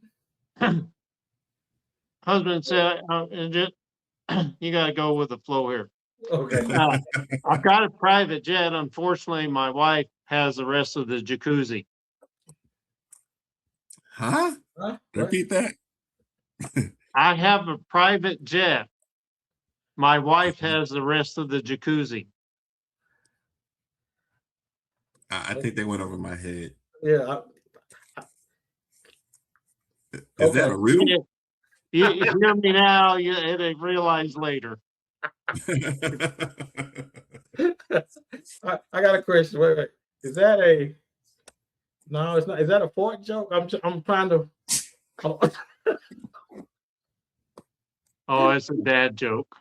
Husband said, you got to go with the flow here. Okay. I've got a private jet. Unfortunately, my wife has the rest of the jacuzzi. Huh? Repeat that. I have a private jet. My wife has the rest of the jacuzzi. I think they went over my head. Yeah. Is that a real? You hear me now, they realize later. I got a question. Wait. Is that a... No, it's not. Is that a fart joke? I'm trying to... Oh, it's a dad joke.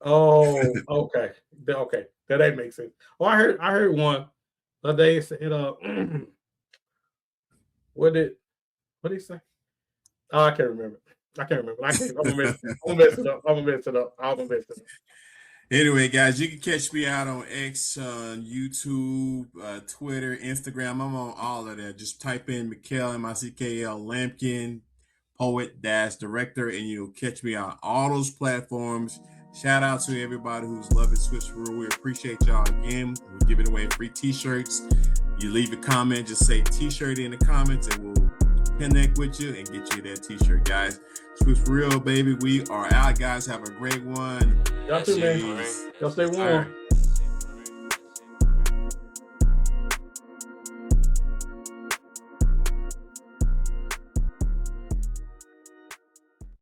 Oh, okay. Okay. That ain't make sense. Oh, I heard one. The day said, what did he say? Oh, I can't remember. I'm gonna mess it up. Anyway, guys, you can catch me out on X, YouTube, Twitter, Instagram. I'm on all of that. Just type in Michael, M-I-C-K-L, Lampkin, poet-director, and you'll catch me on all those platforms. Shout out to everybody who's loving Swish for real. We appreciate y'all again. We're giving away free t-shirts. You leave a comment, just say t-shirt in the comments, and we'll connect with you and get you that t-shirt, guys. Swish for real, baby. We are out, guys. Have a great one. Y'all too, man. Y'all stay warm.